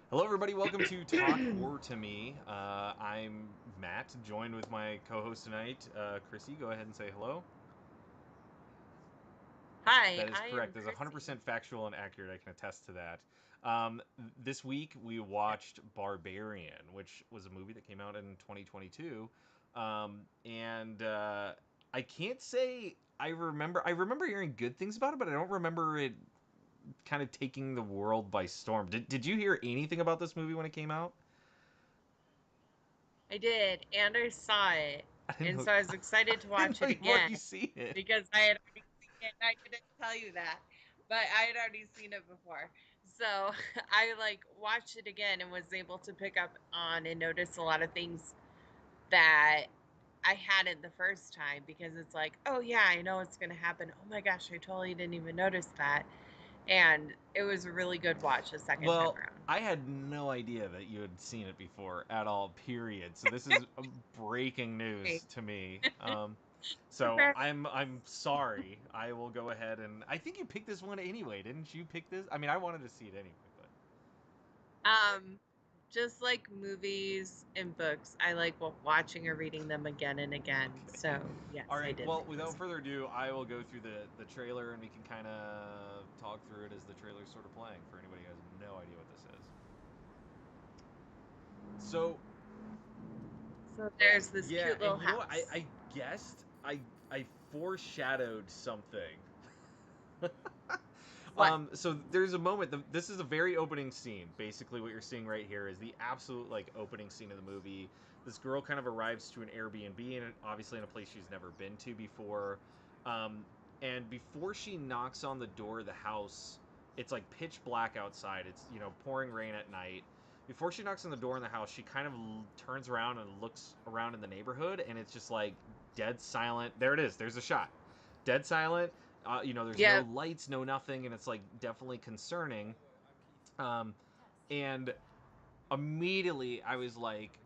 Hello, everybody. Welcome to Talk War to Me. I'm Matt, joined with my co-host tonight, Chrissy. Go ahead and say hello. Hi, That is I correct. am That's Chrissy. 100% factual and accurate. I can attest to that. This week we Yeah. watched Barbarian, which was a movie that came out in 2022, and I can't say I remember. I remember hearing good things about it, but I don't remember it kind of taking the world by storm. Did you hear anything about this movie when it came out? I did, and I saw it, I didn't and know. so I was excited to I didn't watch know it you've already again seen it. because I had already seen it. I didn't tell you that, but I had already seen it before. So I watched it again and was able to pick up on and notice a lot of things that I hadn't the first time because it's like, oh yeah, I know it's gonna happen. Oh my gosh, I totally didn't even notice that. And it was a really good watch the second time Well, around. I had no idea that you had seen it before at all. Period. So this is breaking news Hey, to me. So okay. I'm sorry. I will go ahead and I think you picked this one anyway, didn't you? Pick this. I mean, I wanted to see it anyway, but Um, just like movies and books, I like watching or reading them again and again. okay. So All yes, I right. did Well, pick without this one. further ado, I will go through the trailer and we can kind of talk through it as the trailer's sort of playing for anybody who has no idea what this is. So So there's this yeah, cute and little you know what? house. I guessed I foreshadowed something. What? So there's a moment. This is a very opening scene. Basically, what you're seeing right here is the absolute like opening scene of the movie. This girl kind of arrives to an Airbnb, and obviously in a place she's never been to before. Um, and before she knocks on the door of the house, it's like pitch black outside. It's pouring rain at night. Before she knocks on the door in the house, she kind of turns around and looks around in the neighborhood, and it's just like dead silent. There it is. There's a shot. Dead silent. There's no Yeah, lights, no nothing, and it's like definitely concerning. Um, and immediately I was like,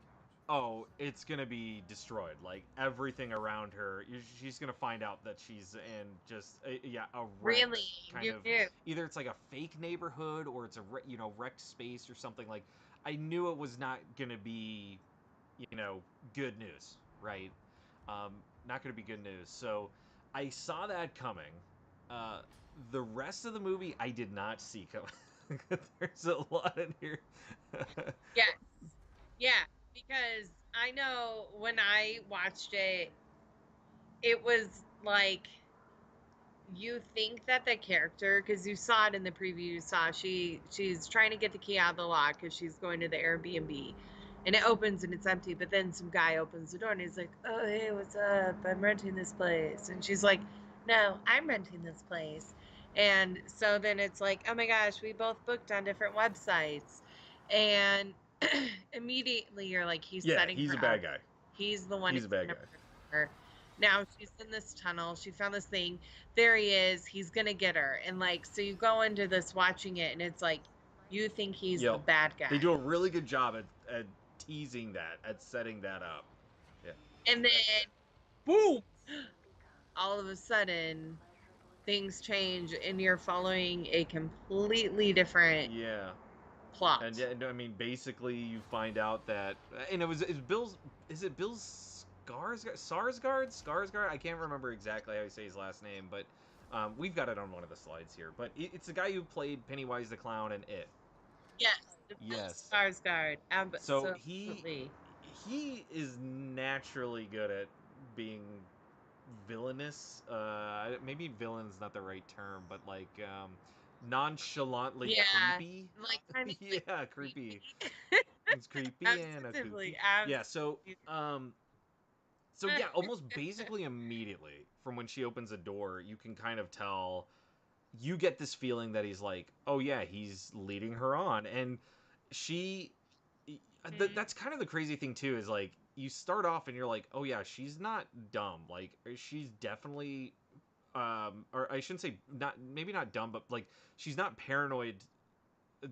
oh, it's gonna be destroyed. Like everything around her, she's gonna find out that she's in just yeah, a really, wrecked kind you of. knew. Either it's like a fake neighborhood or it's a wrecked space or something. Like I knew it was not gonna be you know good news, right? Not gonna be good news. So I saw that coming. Uh, the rest of the movie I did not see coming. There's a lot in here. Yes, yeah, because I know when I watched it, it was like you think that the character, because you saw it in the preview, you saw she's trying to get the key out of the lock because she's going to the Airbnb, and it opens and it's empty. But then some guy opens the door and he's like, "Oh hey, what's up? I'm renting this place," and she's like, "No, I'm renting this place." And so then it's like, "Oh my gosh, we both booked on different websites," and immediately you're like, "He's Yeah, setting he's a her bad up. guy. He's the one He's a who's bad gonna guy. murder her." Now she's in this tunnel. She found this thing. There he is. He's gonna get her. And so you go into this watching it, and it's like you think he's the Yep. bad They do a guy, really good job at teasing that, at setting that up. Yeah. and then boom! All of a sudden, things change, and you're following a completely different Yeah. And plot. yeah, no, I mean, basically, you find out that, and it's Bill's. Is it Bill Skarsgård? I can't remember exactly how you say his last name, but we've got it on one of the slides here. But it's the guy who played Pennywise the Clown in It. Yes, the Bill Yes. Skarsgård. So he Absolutely. he is naturally good at being villainous. Maybe villain's not the right term, but like nonchalantly Yeah, creepy. like kind of like Yeah, creepy. creepy. It's creepy and a Absolutely, kooky. Yeah, absolutely. so yeah, almost basically immediately from when she opens the door, you can kind of tell you get this feeling that he's like, "Oh yeah, he's leading her on." And she Mhm. that's kind of the crazy thing too is like you start off and you're like, "Oh yeah, she's not dumb. Like she's definitely or I shouldn't say not maybe not dumb, but like she's not paranoid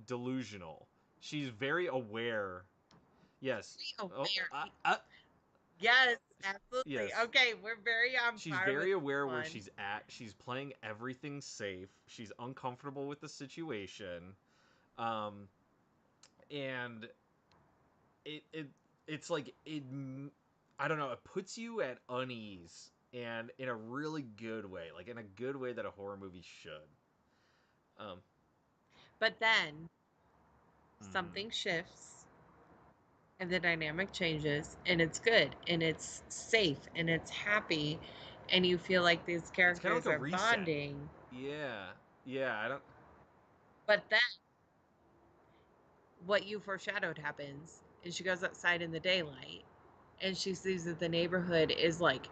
delusional. She's very aware. Yes. Very Oh, aware. Yes, absolutely. yes. Okay, we're very on She's par very with this aware where one. she's at. She's playing everything safe. She's uncomfortable with the situation. Um, and it it's like it. I don't know. It puts you at unease, and in a really good way, like in a good way that a horror movie should. Um, But then mhm. something shifts and the dynamic changes and it's good and it's safe and it's happy and you feel like these It's kind of characters like a are reset. bonding. Yeah, yeah. I don't. But then what you foreshadowed happens and she goes outside in the daylight and she sees that the neighborhood is like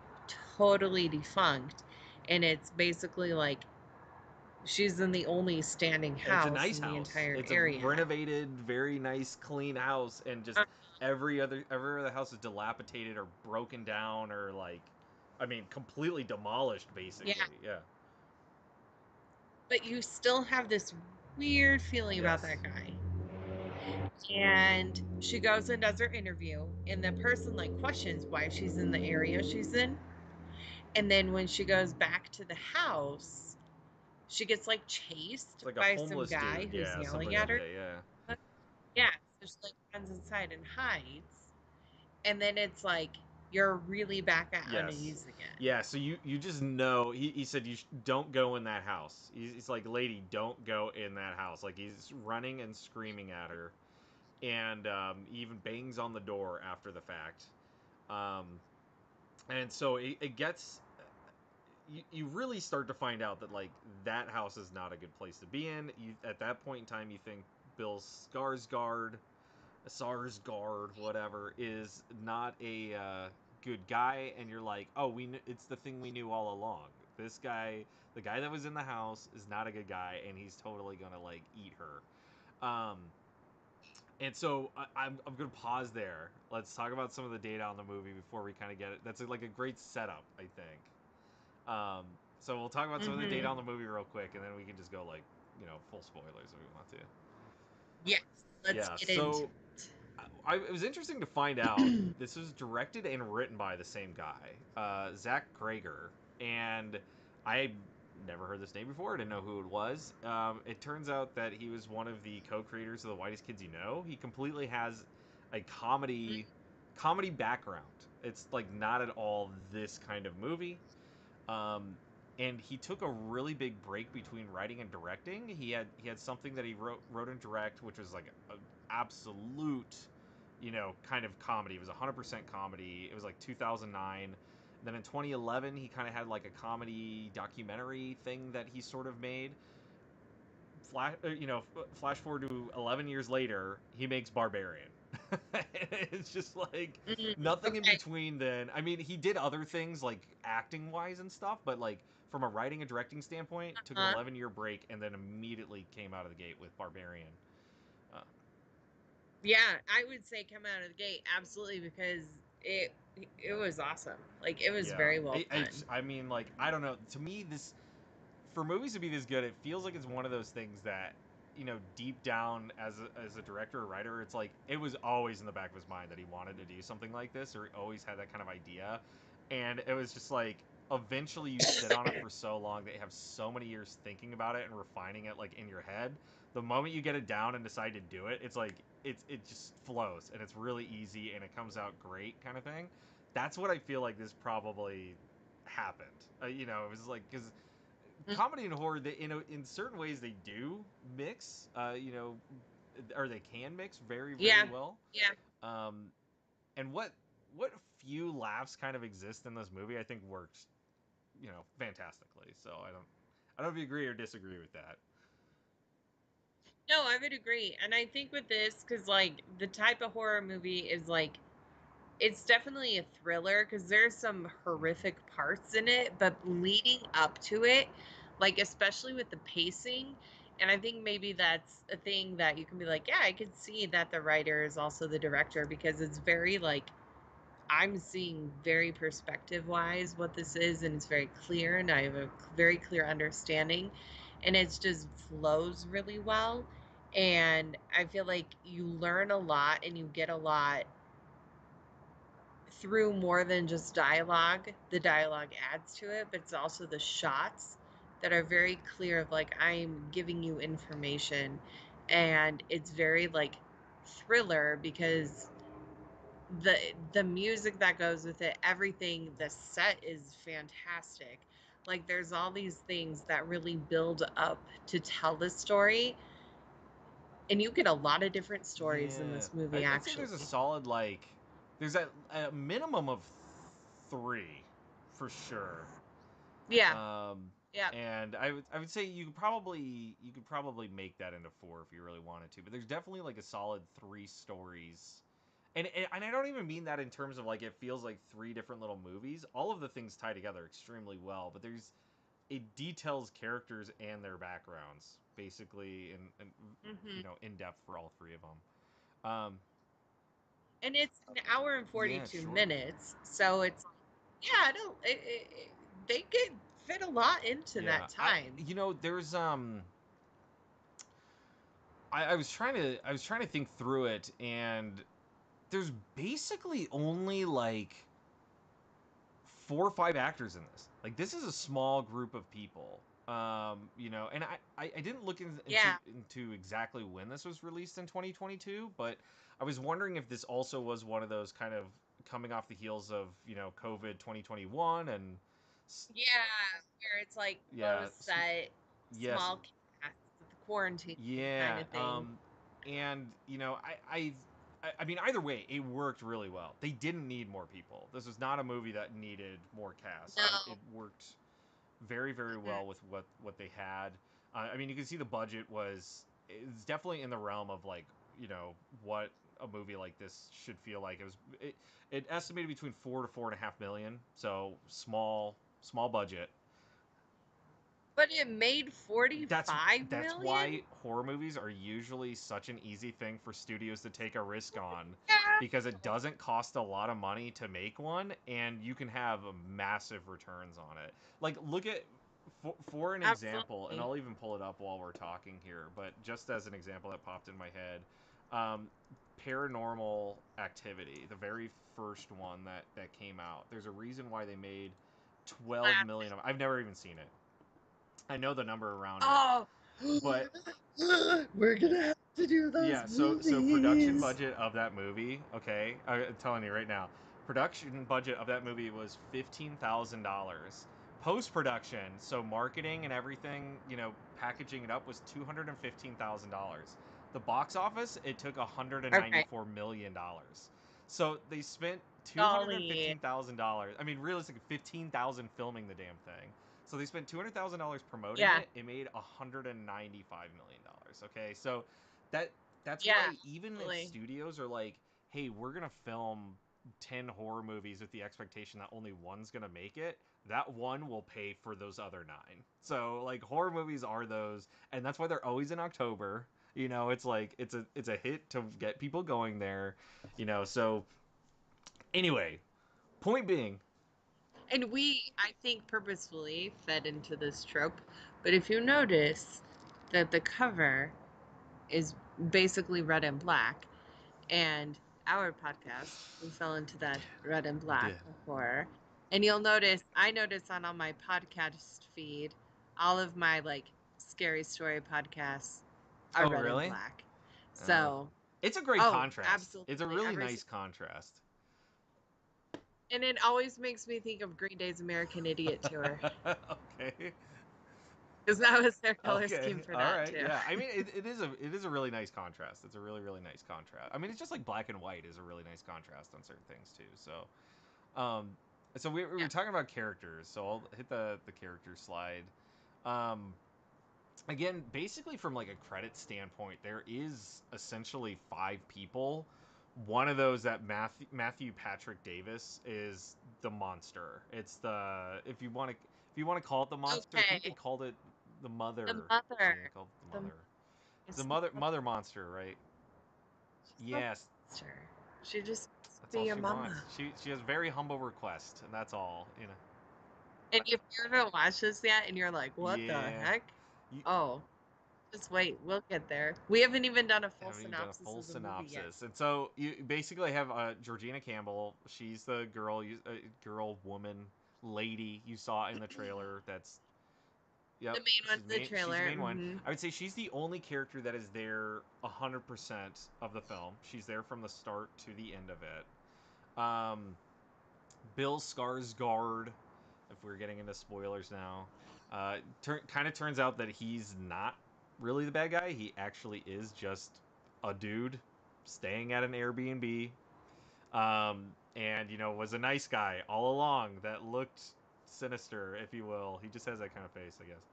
totally defunct and it's basically like she's in the only standing And it's a house nice in the house. entire It's a area. renovated, very nice, clean house, and just Uh, every other house is dilapidated or broken down or like, I mean, completely demolished, yeah, basically. Yeah. but you still have this weird feeling about Yes. that guy. And she goes and does her interview, and the person like questions why she's in the area she's in. And then when she goes back to the house, she gets like It's chased like a by some homeless guy dude. who's Yeah, something yelling at like her. that. Yeah. Yeah, so she like runs inside and hides. And then it's like you're really back at Yes. unease again. Yeah. So you just know he said don't go in that house. He's like, lady, don't go in that house. Like he's running and screaming at her, and he even bangs on the door after the fact. Um, and so it gets you really start to find out that like that house is not a good place to be in. You at that point in time you think Bill Sarsgaard, whatever, is not a good guy, and you're like, oh, it's the thing we knew all along. This guy, the guy that was in the house, is not a good guy, and he's totally gonna like eat her. And so I'm gonna pause there. Let's talk about some of the data on the movie before we kind of get it. That's like a great setup, I think. So we'll talk about some of the data Mm-hmm. on the movie real quick, and then we can just go like full spoilers if we want to. Yes, let's Yeah. get into So it was interesting to find out it. this was directed and written by the same guy, Zach Krager, and I never heard this name before. I didn't know who it was. It turns out that he was one of the co-creators of The Whitest Kids You Know. He completely has a comedy background. It's like not at all this kind of movie. Um, and he took a really big break between writing and directing. He had something that he wrote and direct, which was like an absolute, kind of comedy. It was 100% comedy. It was like 2009. Then in 2011, he kind of had like a comedy documentary thing that he sort of made. Flash forward to 11 years later, he makes Barbarian. It's just like Mhm. nothing in Okay. between then. I mean, he did other things like acting wise and stuff, but like from a writing and directing standpoint, took an Uh, 11-year break and then immediately came out of the gate with Barbarian. Uh, yeah, I would say come out of the gate absolutely because it it was awesome. Like it was yeah, very well done. I mean, like I don't know. To me, this for movies to be this good, it feels like it's one of those things that deep down as a director or writer, it's like it was always in the back of his mind that he wanted to do something like this, or he always had that kind of idea, and it was just like eventually you sit on it for so long that you have so many years thinking about it and refining it like in your head. The moment you get it down and decide to do it, it's like it just flows and it's really easy and it comes out great kind of thing. That's what I feel like this probably happened. It was like because Mm, comedy and horror, in certain ways they do mix, or they can mix very very yeah, well. yeah. Um, and what few laughs kind of exist in this movie, I think works, fantastically. So I don't know if you agree or disagree with that. No, I would agree. And I think with this, because like the type of horror movie is like it's definitely a thriller because there's some horrific Mm-hmm. parts in it, but leading up to it, like especially with the pacing, and I think maybe that's a thing that you can be like, yeah, I could see that the writer is also the director because it's very like I'm seeing very perspective wise what this is, and it's very clear, and I have a very clear understanding, and it's just flows really well. And I feel like you learn a lot and you get a lot through more than just dialogue. The dialogue adds to it, but it's also the shots that are very clear of like I'm giving you information and it's very like thriller because the music that goes with it, everything, the set is fantastic. Like there's all these things that really build up to tell the story, and you get a lot of different stories in Yeah, this movie I'd say there's a actually. solid there's a minimum of three, for sure. Yeah. Um, Yeah. and I would say you could probably make that into four if you really wanted to. But there's definitely like a solid three stories, and I don't even mean that in terms of like it feels like three different little movies. All of the things tie together extremely well, but it details characters and their backgrounds basically Hmm. in depth for all three of them. And it's an hour and Yeah, 42 sure. minutes, so it's yeah, I don't they get fit a lot into Yeah, that time. there's I was trying to think through it, and there's basically only like 4 or 5 actors in this. Like this is a small group of people. And I didn't look Yeah. into exactly when this was released in 2022, but I was wondering if this also was one of those kind of coming off the heels of COVID 2021 and Yeah, where it's like low yeah, set, yes, small cast, the quarantine kind yeah, of thing. and I mean, either way, it worked really well. They didn't need more people. This was not a movie that needed more cast. It No. worked very, very Mm-mm. well with what they had. I mean, you can see the budget it's definitely in the realm of like what a movie like this should feel like. It estimated between 4 to 4.5 million, so small budget. But it made that's 45 that's million? why horror movies are usually such an easy thing for studios to take a risk on, Yeah. because it doesn't cost a lot of money to make one and you can have massive returns on it. Like look at for an example, and Absolutely. I'll even pull it up while we're talking here, but just as an example that popped in my head, um, Paranormal Activity, the very first one that came out, there's a reason why they made 12 million of. I've never even seen it. I know the number around it, Oh, but we're gonna have to do those yeah. So production movies. budget of that movie. Okay, I'm telling you right now, production budget of that movie was $15,000. Post production, so marketing and everything, packaging it up was $215,000. The box office, it took Okay. $194 million. So they spent two hundred and Golly. fifteen thousand dollars. I mean, realistically, 15,000 filming the damn thing. So they spent $200,000 promoting Yeah. it. It made $195 million. Okay, so that that's Yeah. why even if Absolutely. studios are like, hey, we're gonna film 10 horror movies with the expectation that only one's gonna make it, that one will pay for those other 9. So like horror movies are those, and that's why they're always in October. It's like it's a hit to get people going there. So anyway, point being, And we, I think, purposefully fed into this trope. But if you notice that the cover is basically red and black, and our podcast, we fell into that red and we black did. horror. And you'll notice, I notice on all my podcast feed, all of my like scary story podcasts are Oh red and really? black. Oh, So, it's a great oh, contrast. It's a absolutely. really nice contrast. And it always makes me think of Green Day's American Idiot Tour, Okay. because that was their color Okay. scheme for All that right. too. Yeah. I mean, it is a really nice contrast. It's a really really nice contrast. I mean, it's just like black and white is a really nice contrast on certain things too. Um, so we Yeah. were talking about characters. So I'll hit the character slide. Um, Again, basically from like a credit standpoint, there is essentially 5 people. One of those, that Matthew Patrick Davis, is the monster. It's the if you want to call it the monster. I think they Okay. called it the mother. The Yeah, mother. they called it the The mother. it's The the mother monster, right? she's the Yes, monster. She just wants to that's be all your she wants. mama. She has very humble request, and that's all. And if you haven't watched this yet and you're like, what the Yeah. heck? You, Oh, just wait, we'll get there. We haven't even done a I full haven't even done a synopsis full of the movie yet. synopsis, and so you basically have Georgina Campbell. She's the girl, girl, woman, lady you saw in the trailer. That's Yep, The main she's one's the she's the trailer. main one. Mm-hmm. I would say she's the only character that is there 100% of the film. She's there from the start to the end of it. Bill Skarsgård, if we're getting into spoilers now, kind of turns out that he's not really the bad guy. He actually is just a dude staying at an Airbnb, and was a nice guy all along that looked sinister, if you will. He just has that kind of face, I guess.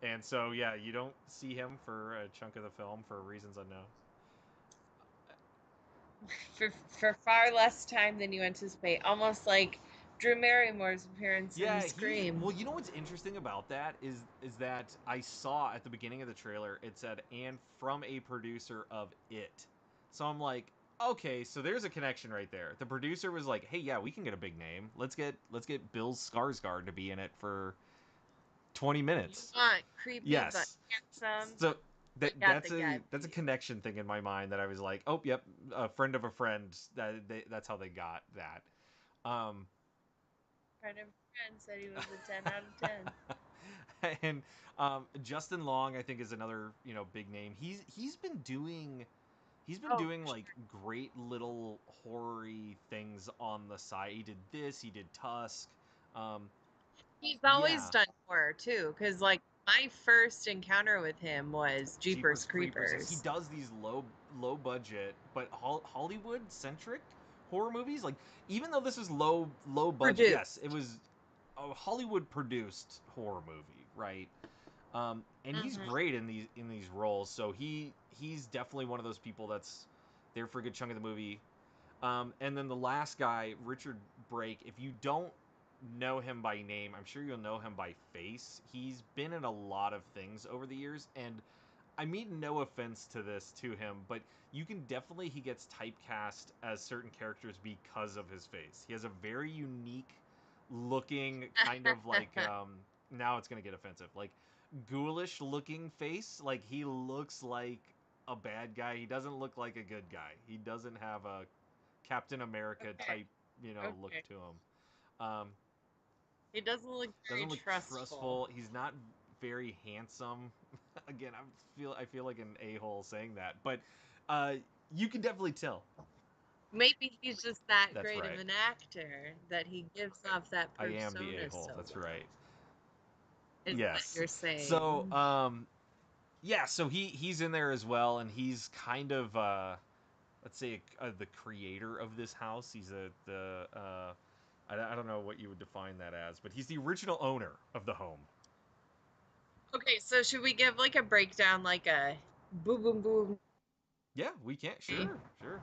And so yeah, you don't see him for a chunk of the film for reasons unknown. For far less time than you anticipate, almost like Drew Barrymore's appearance in Yeah, Scream. well, you know what's interesting about that is that I saw at the beginning of the trailer it said and from a producer of It. So I'm like, okay, so there's a connection right there. The producer was like, "Hey, yeah, we can get a big name. Let's get Bill Skarsgård to be in it for 20 You minutes." want creepy but Yes. handsome. So We got the guy for that's a you. connection thing in my mind that I was like, "Oh, yep, a friend of a friend." That's how they got that. Um Friend of a friend said he was a 10 out of 10. and Justin Long, I think, is another big name. He's been Oh, doing like great little horror-y things on the side. He did this. He did Tusk. Um, he's always yeah, done horror too, because like my first encounter with him was Jeepers Jeepers Creepers. Yes, he Creepers. does these low budget but Hollywood centric horror movies. Like even though this is low budget, Produced. yes, it was a Hollywood produced horror movie, right? And he's Mm-hmm. great in these roles. So he's definitely one of those people that's there for a good chunk of the movie. And then the last guy, Richard Brake. If you don't know him by name, I'm sure you'll know him by face. He's been in a lot of things over the years, and I mean no offense to this to him, but you can definitely he gets typecast as certain characters because of his face. He has a very unique looking kind of like now it's gonna get offensive, like ghoulish looking face. Like he looks like a bad guy. He doesn't look like a good guy. He doesn't have a Captain America Okay. type, look Okay. to him. He doesn't look very Doesn't look trustful. trustful. He's not very handsome. Again, I feel like an a-hole saying that, but uh, you can definitely tell. Maybe he's just that That's great of right. an actor that he gives off that I am the persona a-hole. so That's well. right. Is what Yes. you're So, saying. yeah. So he's in there as well, and he's kind of let's say the creator of this house. He's the I don't know what you would define that as, but he's the original owner of the home. Okay, so should we give like a breakdown, like a boom, boom, boom? Yeah, we can't. Do Sure, sure.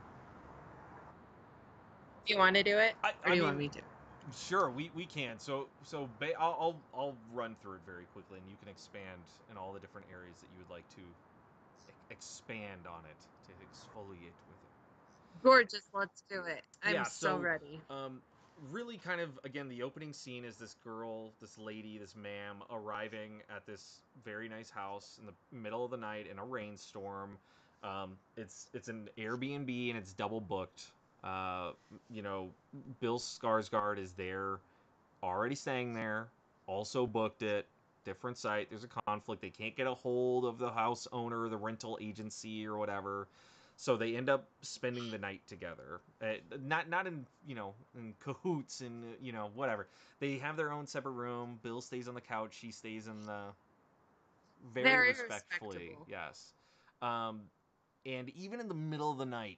you want to do it, or I do you want mean, me to? sure, we can. I'll run through it very quickly, and you can expand in all the different areas that you would like to expand on it, to exfoliate with it. Gorgeous, let's do it. I'm Yeah. so So, ready. um, really, kind of again, the opening scene is this girl, this lady, this ma'am arriving at this very nice house in the middle of the night in a rainstorm. It's an Airbnb and it's double booked. Uh, you know, Bill Skarsgård is there already staying there, also booked it, different site. There's a conflict. They can't get a hold of the house owner, the rental agency, or whatever. So they end up spending the night together. Not in in cahoots and whatever. They have their own separate room. Bill stays on the couch. She stays in the very Very respectfully. respectable. Yes. Um, and even in the middle of the night,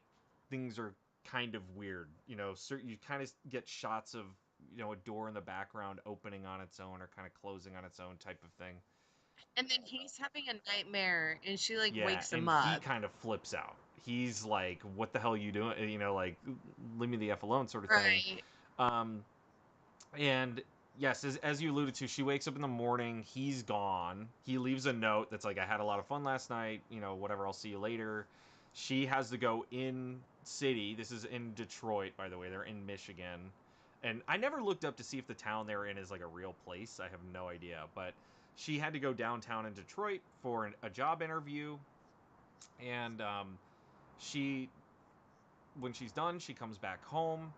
things are kind of weird. You kind of get shots of a door in the background opening on its own or kind of closing on its own type of thing. And then he's having a nightmare, and she like Yeah, wakes him and he up. kind of flips out. He's like, "What the hell are you doing?" Like, "Leave me the f alone," sort of thing. Right. Um, and yes, as you alluded to, she wakes up in the morning. He's gone. He leaves a note that's like, "I had a lot of fun last night. Whatever. I'll see you later." She has to go in city. This is in Detroit, by the way. They're in Michigan, and I never looked up to see if the town they're in is like a real place. I have no idea, but she had to go downtown in Detroit for a job interview, and she when she's done, she comes back home,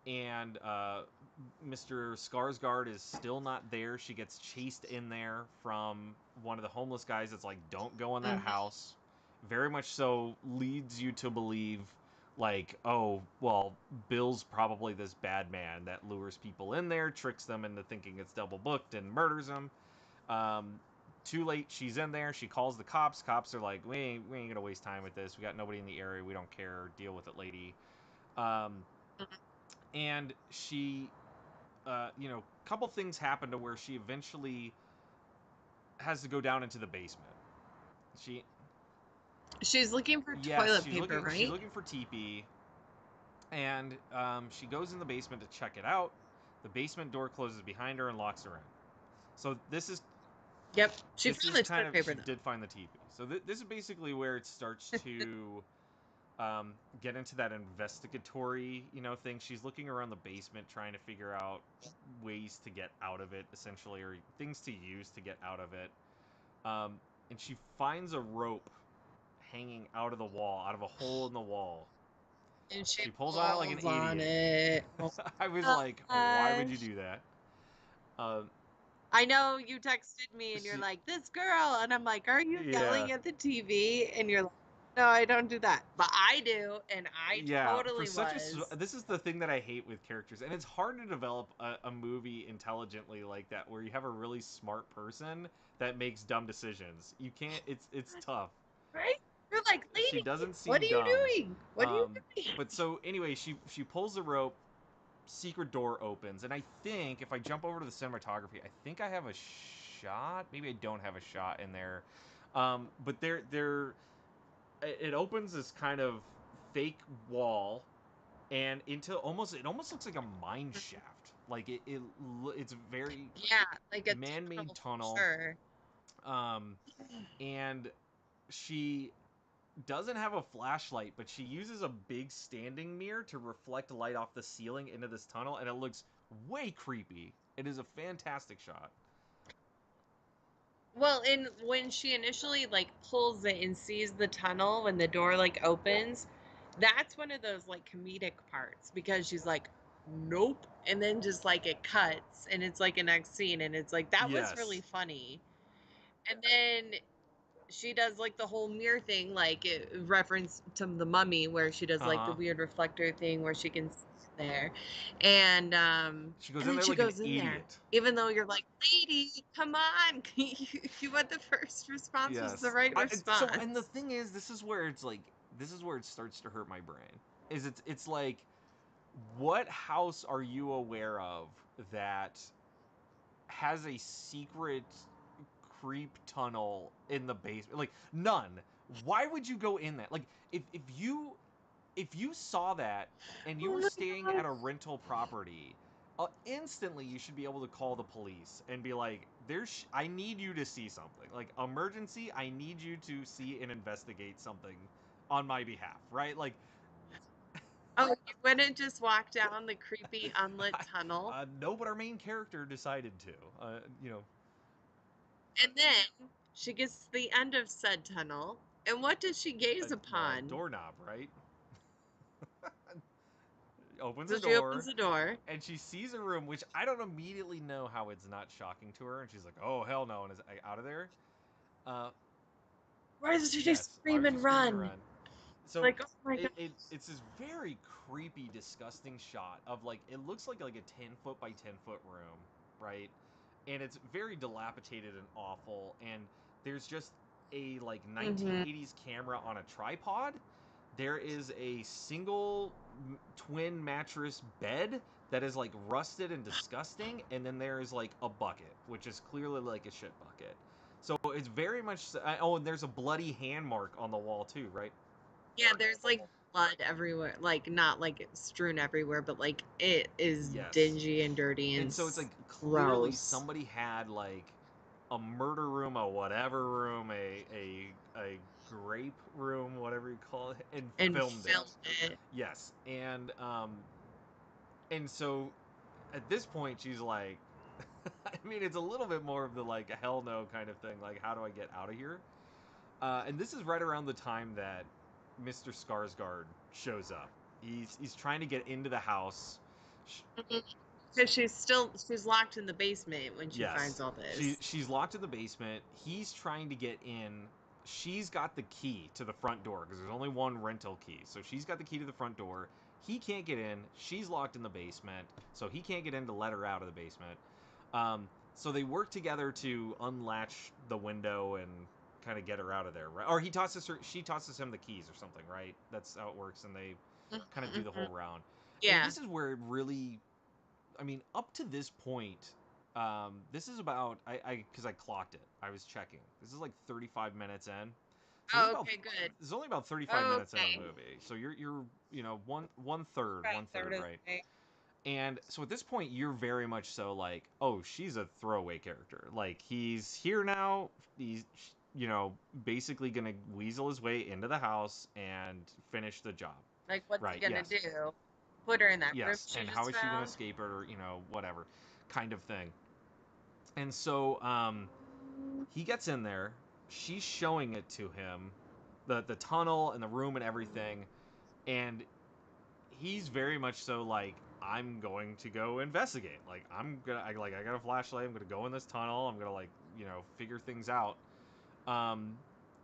and Mr. Skarsgård is still not there. She gets chased in there from one of the homeless guys that's like, don't go in that house. Very much so leads you to believe, like, oh, well, Bill's probably this bad man that lures people in there, tricks them into thinking it's double booked, and murders them. Too late, she's in there. She calls the cops. Cops are like, we ain't gonna waste time with this. We got nobody in the area. We don't care. Deal with it, lady. And she a couple things happen to where she eventually has to go down into the basement. She's looking for Yes, toilet paper, right? She's looking for TP, and she goes in the basement to check it out. The basement door closes behind her and locks her in. So this is. Yep, she found the toilet paper. She did find the TP. So this is basically where it starts to get into that investigatory, thing. She's looking around the basement trying to figure out ways to get out of it, essentially, or things to use to get out of it. And she finds a rope hanging out of the wall, out of a hole in the wall. And she pulls on it like an idiot. I was like, why would you do that? I know you texted me and you're like, this girl. And I'm like, are you yelling at the TV? And you're like, no, I don't do that. But I do. And I totally was. This is the thing that I hate with characters. And it's hard to develop a movie intelligently like that, where you have a really smart person that makes dumb decisions. You can't, it's tough. Right? You're like, lady, she doesn't seem what are you doing? What are you doing? But so anyway, she pulls the rope, secret door opens, and I think if I jump over to the cinematography, I think I have a shot. Maybe I don't have a shot in there. But it opens this kind of fake wall, and it almost looks like a mine shaft. Like it's very like a man-made tunnel. Sure. And she doesn't have a flashlight, but she uses a big standing mirror to reflect light off the ceiling into this tunnel, and it looks way creepy. It is a fantastic shot. Well, and when she initially like pulls it and sees the tunnel when the door like opens, that's one of those like comedic parts, because she's like, nope, and then just like it cuts and it's like a next scene, and it's like that was really funny. And then she does like the whole mirror thing, like reference to The Mummy, where she does like the weird reflector thing where she can there, and she goes in there like an idiot. Even though you're like, lady, come on, you had the first response was the right response. And the thing is, this is where it starts to hurt my brain. It's like, what house are you aware of that has a secret creep tunnel in the basement? Like, none. Why would you go in that? Like, if you saw that and you were staying at a rental property, instantly you should be able to call the police and be like, I need you to see something. Like, emergency, I need you to see and investigate something on my behalf, right? Like, oh, you wouldn't just walk down the creepy unlit tunnel? No, but our main character decided to, And then she gets to the end of said tunnel, and what does she gaze upon? Doorknob, right? Opens the door, and she sees a room, which I don't immediately know how it's not shocking to her, and she's like, oh, hell no, and is out of there. Why does she just scream and run? So like, oh my God. It's this very creepy, disgusting shot of, like, it looks like a 10-foot by 10-foot room, right? And it's very dilapidated and awful, and there's just a, like, 1980s camera on a tripod. There is a single twin mattress bed that is, like, rusted and disgusting, and then there is, like, a bucket, which is clearly like a shit bucket. So it's very much. Oh, and there's a bloody hand mark on the wall too, right? Yeah, there's like blood everywhere, like not like strewn everywhere, but like it is dingy and dirty, and so it's like clearly somebody had like a murder room, a whatever room, a grape room, whatever you call it, and filmed it. Yes, and so at this point she's like, I mean, it's a little bit more of the like hell no kind of thing, like, how do I get out of here? And this is right around the time that Mr. Skarsgård shows up. He's trying to get into the house. Because she's locked in the basement when she finds Yes. all this. She's locked in the basement. He's trying to get in. She's got the key to the front door because there's only one rental key. So she's got the key to the front door. He can't get in. She's locked in the basement, so he can't get in to let her out of the basement. So they work together to unlatch the window and kind of get her out of there, right? Or she tosses him the keys or something, right? That's how it works, and they kind of do the whole round. And Yeah. this is where it really, I mean, up to this point, this is about because I clocked it. I was checking. This is like 35 minutes in. So Oh, okay, good. there's only about 35 minutes into the Okay. movie. So you're About one a third third, of right? the way. And so at this point, you're very much so like, oh, she's a throwaway character. Like he's here now. He's basically gonna weasel his way into the house and finish the job. Like, what's he Right? gonna Yes. do? Put her in that room Yes. she And how just is she gonna found? escape it, or whatever, kind of thing. And so he gets in there. She's showing it to him, the tunnel and the room and everything, and he's very much so like, I'm going to go investigate. Like I got a flashlight. I'm gonna go in this tunnel. I'm gonna figure things out. Um,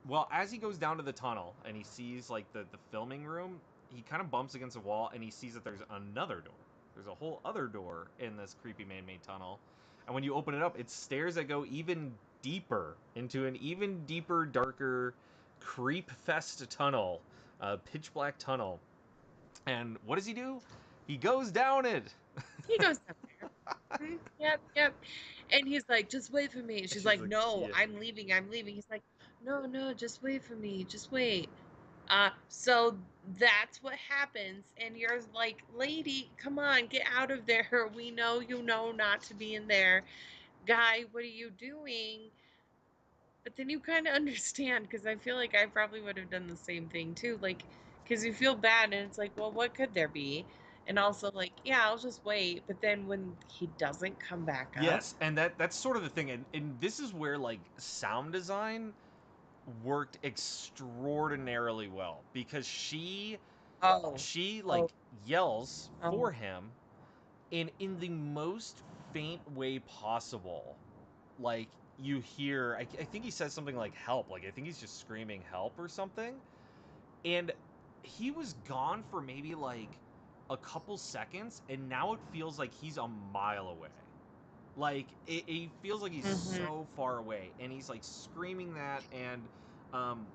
well, as he goes down to the tunnel and he sees like the filming room, he kind of bumps against a wall and he sees that there's another door. There's a whole other door in this creepy man-made tunnel, and when you open it up, it's stairs that go even deeper into an even deeper, darker, creep-fest tunnel, pitch black tunnel. And what does he do? He goes down it. He goes down there. Yep, yep. And he's like, just wait for me. And she's She's like, like, no, yeah, I'm leaving. I'm leaving. He's like, no, no, just wait for me. Just wait. So that's what happens. And you're like, lady, come on, get out of there. We know you know not to be in there. Guy, what are you doing? But then you kind of understand because I feel like I probably would have done the same thing too. Like, because you feel bad and it's like, well, what could there be? And also, like, yeah, I'll just wait. But then when he doesn't come back up, yes, and that's sort of the thing, and this is where like sound design worked extraordinarily well because oh, she oh, like yells oh. for him in the most faint way possible. Like you hear, I think he says something like help, like I think he's just screaming help or something, and he was gone for maybe like a couple seconds, and now it feels like he's a mile away. Like it feels like he's Mm-hmm. so far away, and he's like screaming that, and um,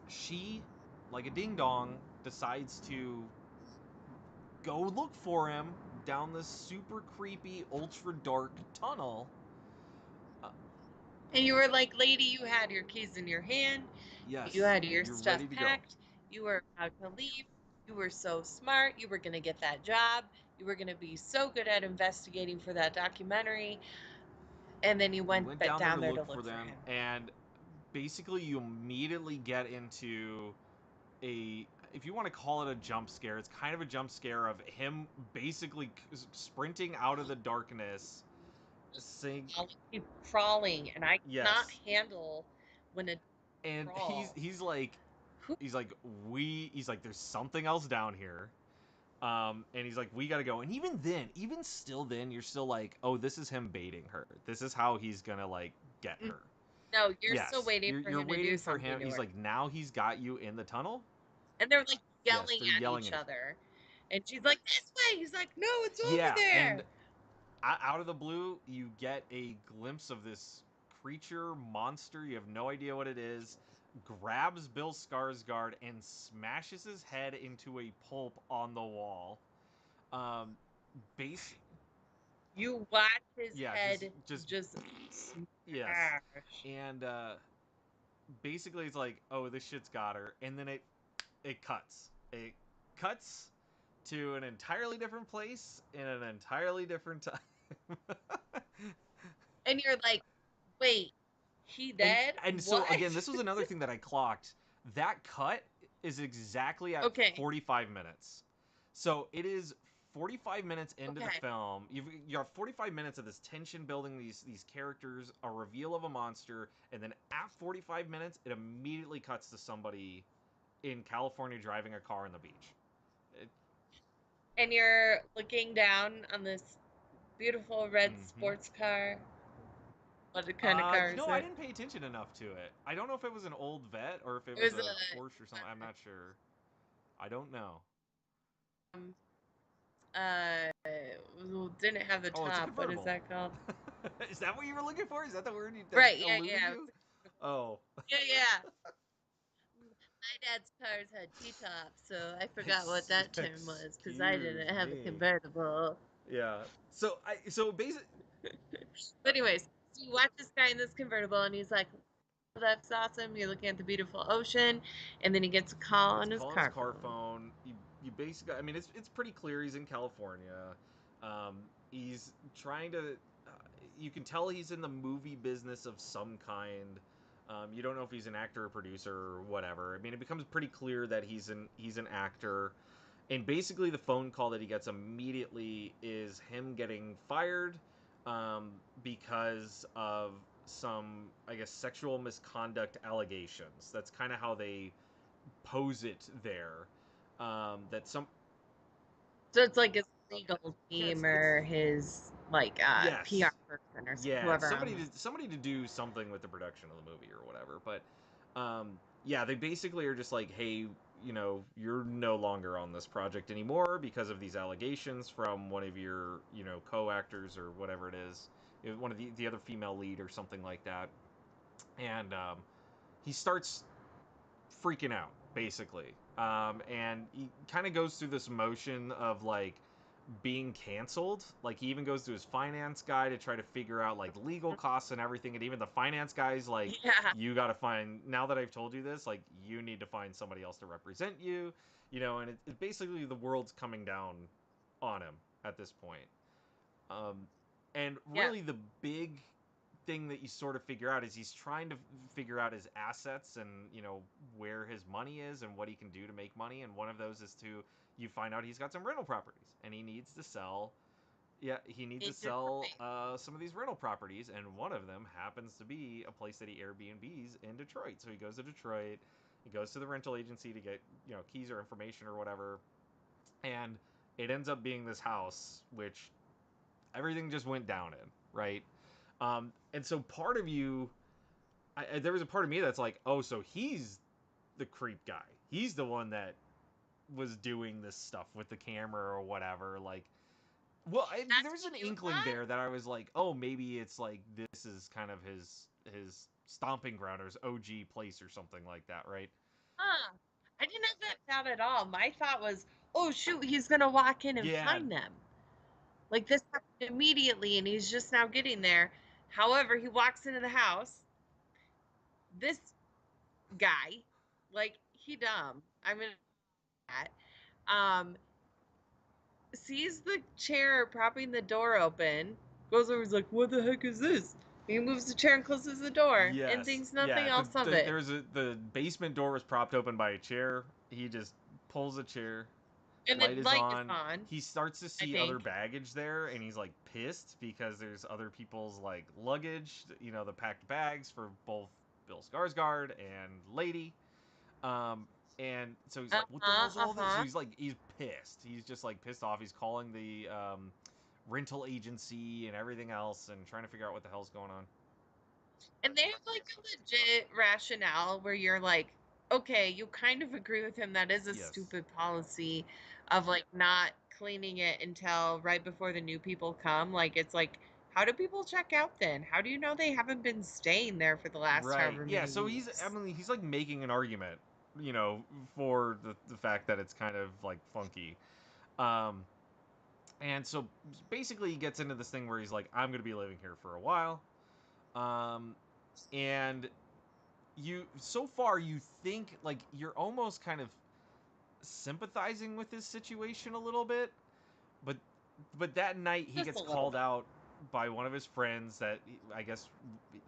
she, like a ding dong, decides to go look for him down this super creepy, ultra dark tunnel. Uh, And you were like, lady, you had your keys in your hand. You yes, had your you're stuff ready to go. packed. You were about to leave. You were so smart. You were going to get that job. You were going to be so good at investigating for that documentary. And then you You went went down there down to there to look look for for them, him. and basically you immediately get into a, if you want to call it a jump scare, it's kind of a jump scare of him basically sprinting out of the darkness, saying, Keep crawling, and I cannot yes, handle when a and crawl. he's like, he's like, there's something else down here. And he's like, we gotta go. And even then, even still then, you're still like, oh, this is him baiting her. This is how he's gonna like get her. No, you're still Yes, waiting for you're him to do waiting for him. something to He's her. like, now he's got you in the tunnel. And they're like Yes, yelling they're at yelling each at each. other. And she's like, this way. He's like, no, it's over Yeah, and there. out of the blue, you get a glimpse of this creature monster. You have no idea what it is. Grabs Bill Skarsgård and smashes his head into a pulp on the wall. Um, base, You watch his yeah, head just just yes, smash. and basically it's like, oh, this shit's got her, and then it cuts. It cuts to an entirely different place in an entirely different time. And you're like, wait, he and dead? and so What? again, this was another thing that I clocked. That cut is exactly at Okay. 45 minutes. So it is 45 minutes into the Okay. film. You have 45 minutes of this tension building, these characters, a reveal of a monster, and then at 45 minutes, it immediately cuts to somebody in California driving a car on the beach. It, And you're looking down on this beautiful red Mm-hmm. sports car. What kind of car You is know, I it? didn't pay attention enough to it. I don't know if it was an old vet or if it It was was a Porsche or something. I'm not sure. I don't know. um, uh, didn't have the Oh, it's a top. What is convertible. that called? Is that what you were looking for? Is that the word that Right. Yeah. eluded Yeah. you? Oh, Yeah. Yeah. My dad's cars had T-tops, so I forgot what that term was because I excuse didn't have a me. convertible. Yeah. So basically, But anyways, so you watch this guy in this convertible, and he's like, "Oh, that's awesome. You're looking at the beautiful ocean," and then he gets a call gets on a his call on his car car phone. phone. You basically, I mean, it's pretty clear he's in California. He's trying to. You can tell he's in the movie business of some kind. You don't know if he's an actor or producer or whatever. I mean, it becomes pretty clear that he's an actor. And basically, the phone call that he gets immediately is him getting fired because of some, I guess, sexual misconduct allegations. That's kind of how they pose it there. That some So it's like his legal yeah, team it's or his like PR yes, person or yeah, whoever on this. somebody to do something with the production of the movie or whatever. But yeah, they basically are just like, hey, you're no longer on this project anymore because of these allegations from one of your co-actors or whatever it is, one of the other female lead or something like that, and he starts freaking out basically, and he kind of goes through this motion of like being canceled. Like he even goes to his finance guy to try to figure out like legal costs and everything, and even the finance guy's like, Yeah, you got to find, now that I've told you this, like you need to find somebody else to represent you, and it basically the world's coming down on him at this point. um, and yeah. really the big thing that you sort of figure out is he's trying to figure out his assets and where his money is and what he can do to make money, and one of those is to, you find out he's got some rental properties and he needs to sell. Yeah, he needs to In sell Detroit. some of these rental properties, and one of them happens to be a place that he Airbnbs in Detroit. So he goes to Detroit, he goes to the rental agency to get keys or information or whatever, and it ends up being this house which everything just went down in, right? And so part of you, there was a part of me that's like, oh, so he's the creep guy. He's the one that was doing this stuff with the camera or whatever. Like, well, there That's was what an you inkling thought? there that I was like, oh, maybe it's like this is kind of his stomping ground or his OG place or something like that, right? Huh. I didn't have that thought at all. My thought was, oh shoot, he's gonna walk in and Yeah, find them. Like this happened immediately, and he's just now getting there. However, he walks into the house. This guy, like he dumb. I'm gonna that. Um, sees the chair propping the door open. Goes over, he's like, "What the heck is this?" He moves the chair and closes the door, and yes, thinks nothing yeah. else of it. The basement door was propped open by a chair. He just pulls a chair, And light then is light is on. on. He starts to I see other think. baggage there, and he's like pissed because there's other people's like luggage, the packed bags for both Bill Skarsgård and Lady. Um, and so he's Uh like, "What the huh. hell's Uh all this?" So huh. he's pissed. He's just like pissed off. He's calling the rental agency and everything else, and trying to figure out what the hell's going on. And they have like a legit rationale where you're like, okay, you kind of agree with him. That is a Yes. stupid policy of like not cleaning it until right before the new people come. Like, it's like, how do people check out then? How do you know they haven't been staying there for the last Right. however Yeah. many So weeks? he's like making an argument, for the fact that it's kind of like funky. Um, and so basically he gets into this thing where he's like, I'm gonna be living here for a while. Um, and so far you think like you're almost kind of sympathizing with his situation a little bit, but that night he Just a gets little called bit. out by one of his friends that I guess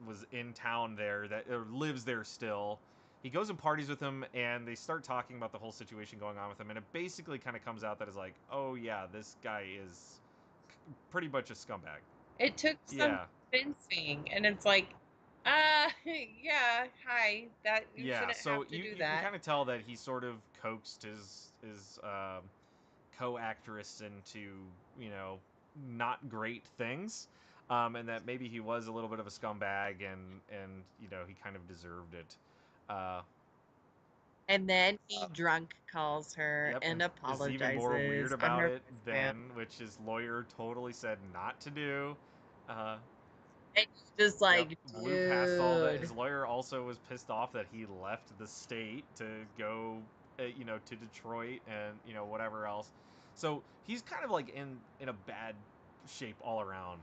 was in town there, that or lives there still. He goes and parties with him, and they start talking about the whole situation going on with him, and it basically kind of comes out that is like, oh yeah, this guy is pretty much a scumbag. It took some Yeah, convincing, and it's like, uh, yeah, hi, that you yeah. shouldn't So have to do you can that. kind of tell that he sort of coaxed his co-actress into, you know not great things, and that maybe he was a little bit of a scumbag, and you know, he kind of deserved it. Uh, And then he drunk calls her yep, and and is even more weird apologizes on about her it voicemail. then, which his lawyer totally said not to do. Uh, And he's just Yep, like, blew past all that. dude. His lawyer also was pissed off that he left the state to go, you know, to Detroit and you know whatever else. So he's kind of like in a bad shape all around.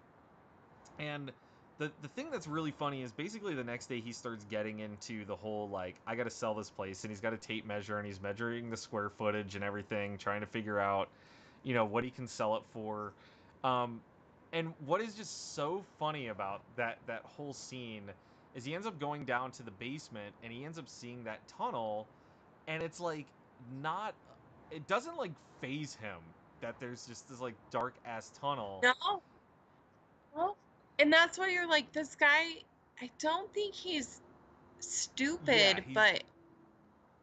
And the thing that's really funny is basically the next day he starts getting into the whole like I got to sell this place, and he's got a tape measure and he's measuring the square footage and everything, trying to figure out, you know, what he can sell it for. Um, and what is just so funny about that whole scene is he ends up going down to the basement and he ends up seeing that tunnel, and it's like not, it doesn't like phase him that there's just this like dark ass tunnel. No. No. And that's why you're like, this guy, I don't think he's Yeah, stupid, he's but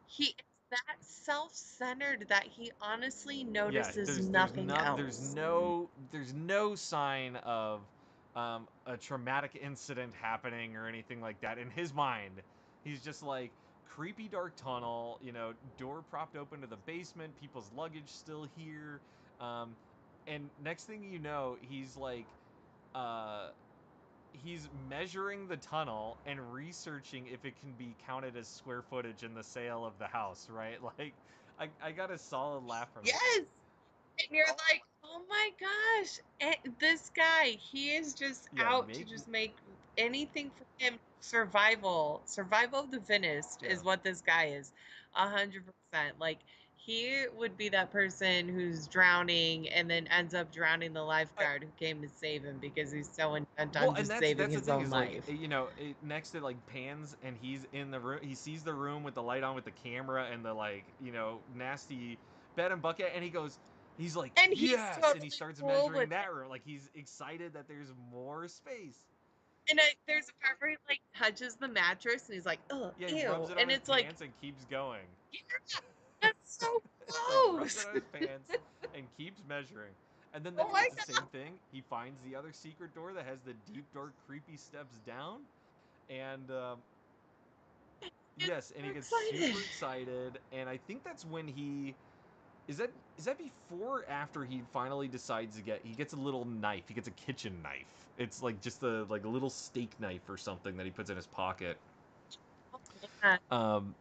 he is that self-centered that he honestly yeah, notices there's nothing not there's else. no there's no sign of a traumatic incident happening or anything like that in his mind. He's just like creepy dark tunnel, you know, door propped open to the basement, people's luggage still here, um, and next thing you know, he's like uh, he's measuring the tunnel and researching if it can be counted as square footage in the sale of the house, right? Like, I got a solid laugh from it. Yes. And you're like, oh my gosh, this guy, he is just Yeah, out to just make anything for him. Survival of the fittest yeah. is what this guy is. 100%. Like, he would be that person who's drowning and then ends up drowning the I, lifeguard who came to save him because he's so intent well, on and just saving that's the his thing own is like, life. you know, next it like pans and he's in the room. He sees the room with the light on with the camera and the like, you know, nasty bed and bucket, and he goes, he's like, And he's yes, and he totally starts cool measuring with that it. room. Like he's excited that there's more space. And there's a part where he like touches the mattress and he's like, oh, Yeah, he rubs ew. it on And his it's like, pants and keeps going. yeah, that's so Like rubs it close. on his pants and keeps measuring. And then Oh that's my the god. same thing. He finds the other secret door that has the deep, dark, creepy steps down, and He's yes, and so he gets excited. super excited. And I think that's when he is that before or after he finally decides to get, he gets a little knife. He gets a kitchen knife. It's like just a like a little steak knife or something that he puts in his pocket. Oh, yeah. Um,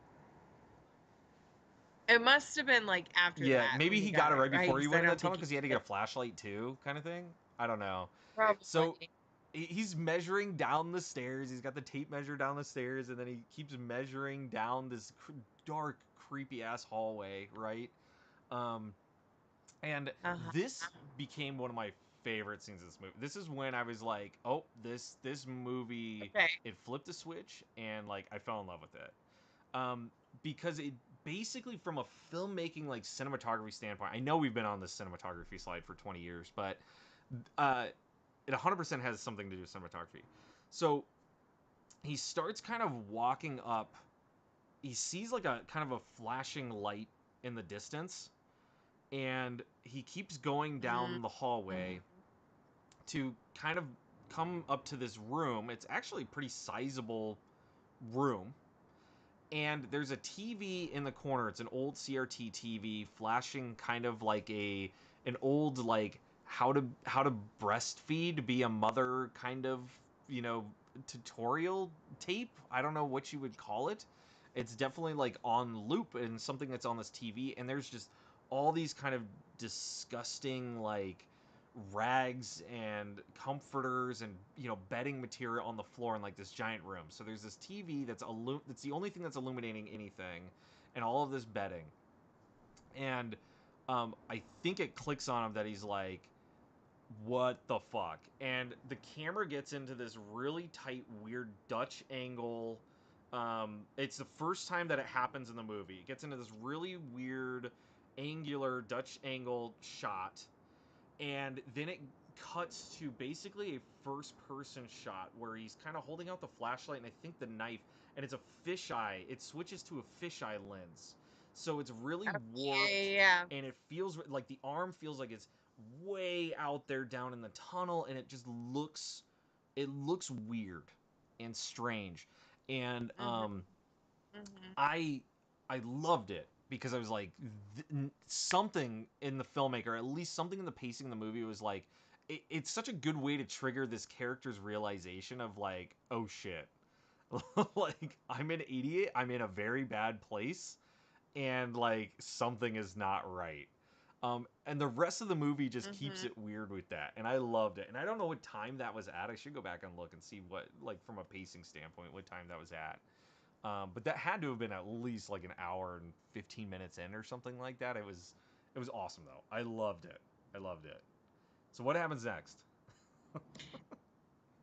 It must have been like after Yeah, that when maybe he he got got it it, right right? before he Because I went in the don't tunnel think he because he had to get did. a flashlight too, kind of thing. I don't know. So Probably. he's measuring down the stairs. He's got the tape measure down the stairs, and then he keeps measuring down this dark, creepy ass hallway, right? Um, and Uh-huh. this became one of my favorite scenes of this movie. This is when I was like, oh, this movie, Okay. it flipped a switch, and like I fell in love with it. Um, because it basically, from a filmmaking like cinematography standpoint, I know we've been on this cinematography slide for 20 years, but uh, it 100% has something to do with cinematography. So he starts kind of walking up. He sees like a kind of a flashing light in the distance, and he keeps going down the hallway Mm-hmm. to kind of come up to this room. It's actually a pretty sizable room, and there's a TV in the corner. It's an old CRT TV flashing kind of like a an old like how to breastfeed, be a mother kind of, you know, tutorial tape. I don't know what you would call it. It's definitely like on loop and something that's on this TV, and there's just all these kind of disgusting like rags and comforters and, you know, bedding material on the floor in like this giant room. So there's this TV that's the only thing that's illuminating anything, and all of this bedding. And I think it clicks on him that he's like, "What the fuck?" And the camera gets into this really tight, weird Dutch angle. It's the first time that it happens in the movie. It gets into this really weird, angular Dutch angle shot, and then it cuts to basically a first person shot where he's kind of holding out the flashlight and I think the knife, and it's a fisheye. It switches to a fisheye lens. So it's really Yeah, warped, yeah, and it feels like the arm feels like it's way out there down in the tunnel, and it looks weird and strange. And yeah. Mm-hmm. I I loved it because I was like something in the filmmaker, at least something in the pacing of the movie was like it's such a good way to trigger this character's realization of like, oh shit, like I'm an idiot, I'm in a very bad place, and like something is not right. And the rest of the movie just keeps Mm-hmm. it weird with that, and I loved it. And I don't know what time that was at. I should go back and look and see what, like, from a pacing standpoint, what time that was at. But that had to have been at least like an hour and 15 minutes in or something like that. It was awesome though. I loved it. I loved it. So what happens next?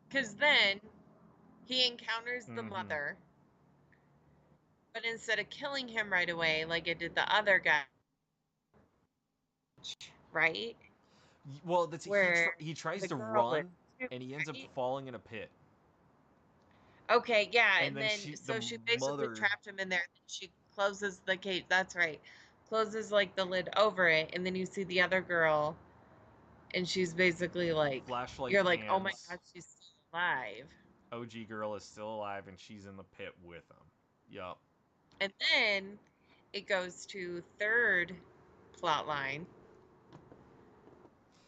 Because then he encounters the Mm-hmm. mother, but instead of killing him right away, like it did the other guy, right? Well, that's Where he tries the to girl lived run, too, and he ends up right? falling in a pit. Okay, yeah, And and then then the so she basically mother, trapped him in there. And she closes the cage. That's right, closes like the lid over it, and then you see the other girl, and she's basically like, flashlight you're like, oh my pans. god, she's still alive. OG girl is still alive, and she's in the pit with him. Yup. And then it goes to third plot line.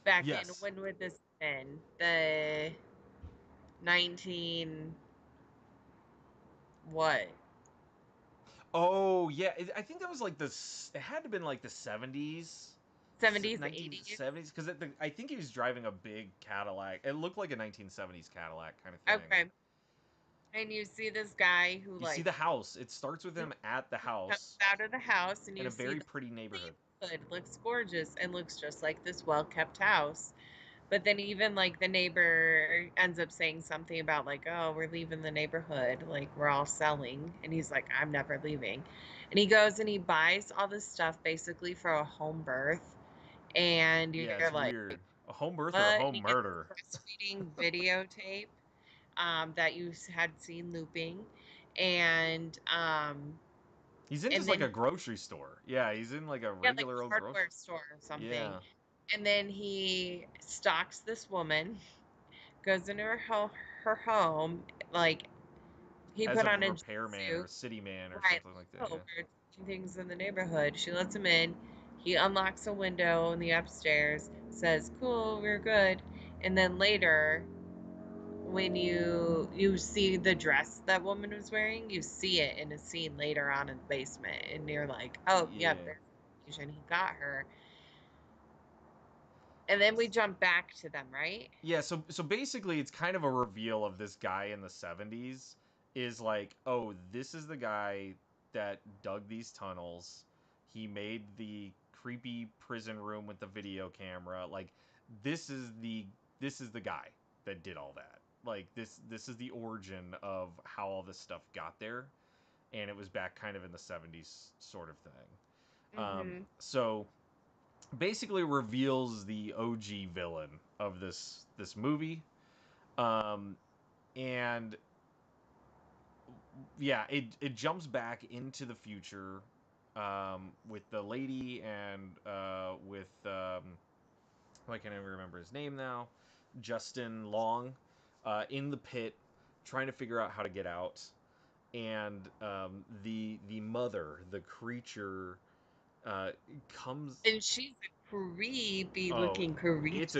Back in, Yes. when would this have been? The 19 what? Oh yeah, I think that was like this. It had to have been like the 70s, 70s, 80s? 1970s, because I think he was driving a big Cadillac. It looked like a 1970s Cadillac kind of thing. Okay. And you see this guy who You see like the house. It starts with mhm, him at the comes house out of the house and in you a see very the pretty neighborhood. neighborhood looks gorgeous and looks just like this well-kept house. But then even like the neighbor ends up saying something about like, oh, we're leaving the neighborhood, like we're all selling. And he's like, I'm never leaving. And he goes and he buys all this stuff basically for a home birth. And Yeah, you're it's like, weird. A home birth or a what? And home he gets the murder. breastfeeding videotape that you had seen looping. And He's in and just like then a grocery store. Yeah, he's in like a yeah, like regular a old grocery. hardware store or something. Yeah, And then he stalks this woman, goes into her home, like he as put a on a repairman or jumpsuit, a city man or right? something like that. Oh, Yeah. we're doing things in the neighborhood. She lets him in. He unlocks a window in the upstairs, says, "Cool, we're good." And then later, when you see the dress that woman was wearing, you see it in a scene later on in the basement, and you're like, "Oh, yep, Yeah. there's the occasion he got her." And then we jump back to them, right? Yeah, so basically it's kind of a reveal of this guy in the 70s is like, oh, this is the guy that dug these tunnels. He made the creepy prison room with the video camera. Like this is the guy that did all that. Like this is the origin of how all this stuff got there, and it was back kind of in the 70s sort of thing. Mm-hmm. So basically reveals the OG villain of this movie. Um, and yeah, it jumps back into the future with the lady and with I can't even remember his name now, Justin Long, in the pit, trying to figure out how to get out, and the mother, the creature, uh, comes. And she's a creepy Oh, looking creature.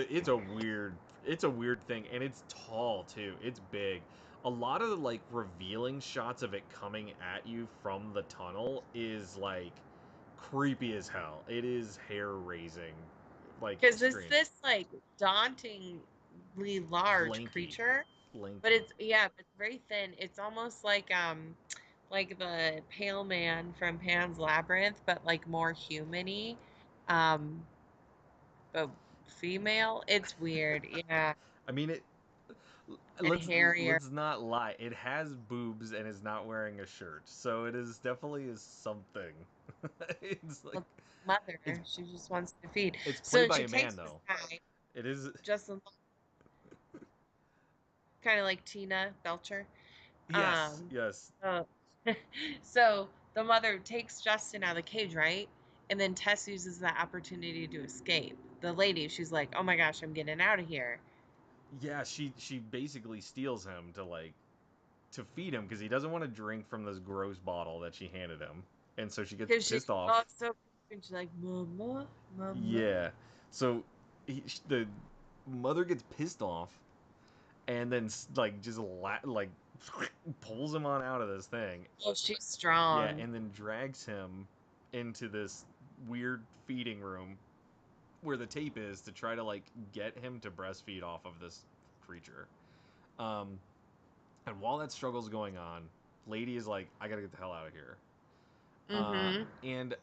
it's a weird thing, and it's tall too. It's big. A lot of the like revealing shots of it coming at you from the tunnel is like creepy as hell. It is hair raising, like Because it's extreme. this like dauntingly large Lanky, creature, but lanky. it's very thin. It's almost like the pale man from Pan's Labyrinth, but like more humany. Um, but female. It's weird, yeah. I mean it. And Let's hairier. let's not lie. It has boobs and is not wearing a shirt, so it is definitely is something. It's like Well, mother, it's she just wants to feed. it's played So by she a man takes this though. guy, It is. Justin, kind of like Tina Belcher. Yes, Um, yes. uh, so the mother takes Justin out of the cage, right? And then Tess uses that opportunity to escape. The lady, she's like, "Oh my gosh, I'm getting out of here." Yeah, she basically steals him to feed him because he doesn't want to drink from this gross bottle that she handed him, and so she gets Because pissed off. oh, it's so cute. She's like, "Mama, mama." Yeah, so the mother gets pissed off, and then like just like pulls him on out of this thing. Oh, she's Yeah, strong. and then drags him into this weird feeding room where the tape is to try to like get him to breastfeed off of this creature. Um, and while that struggle's going on, Lady is like, I gotta get the hell out of here. Mm-hmm. And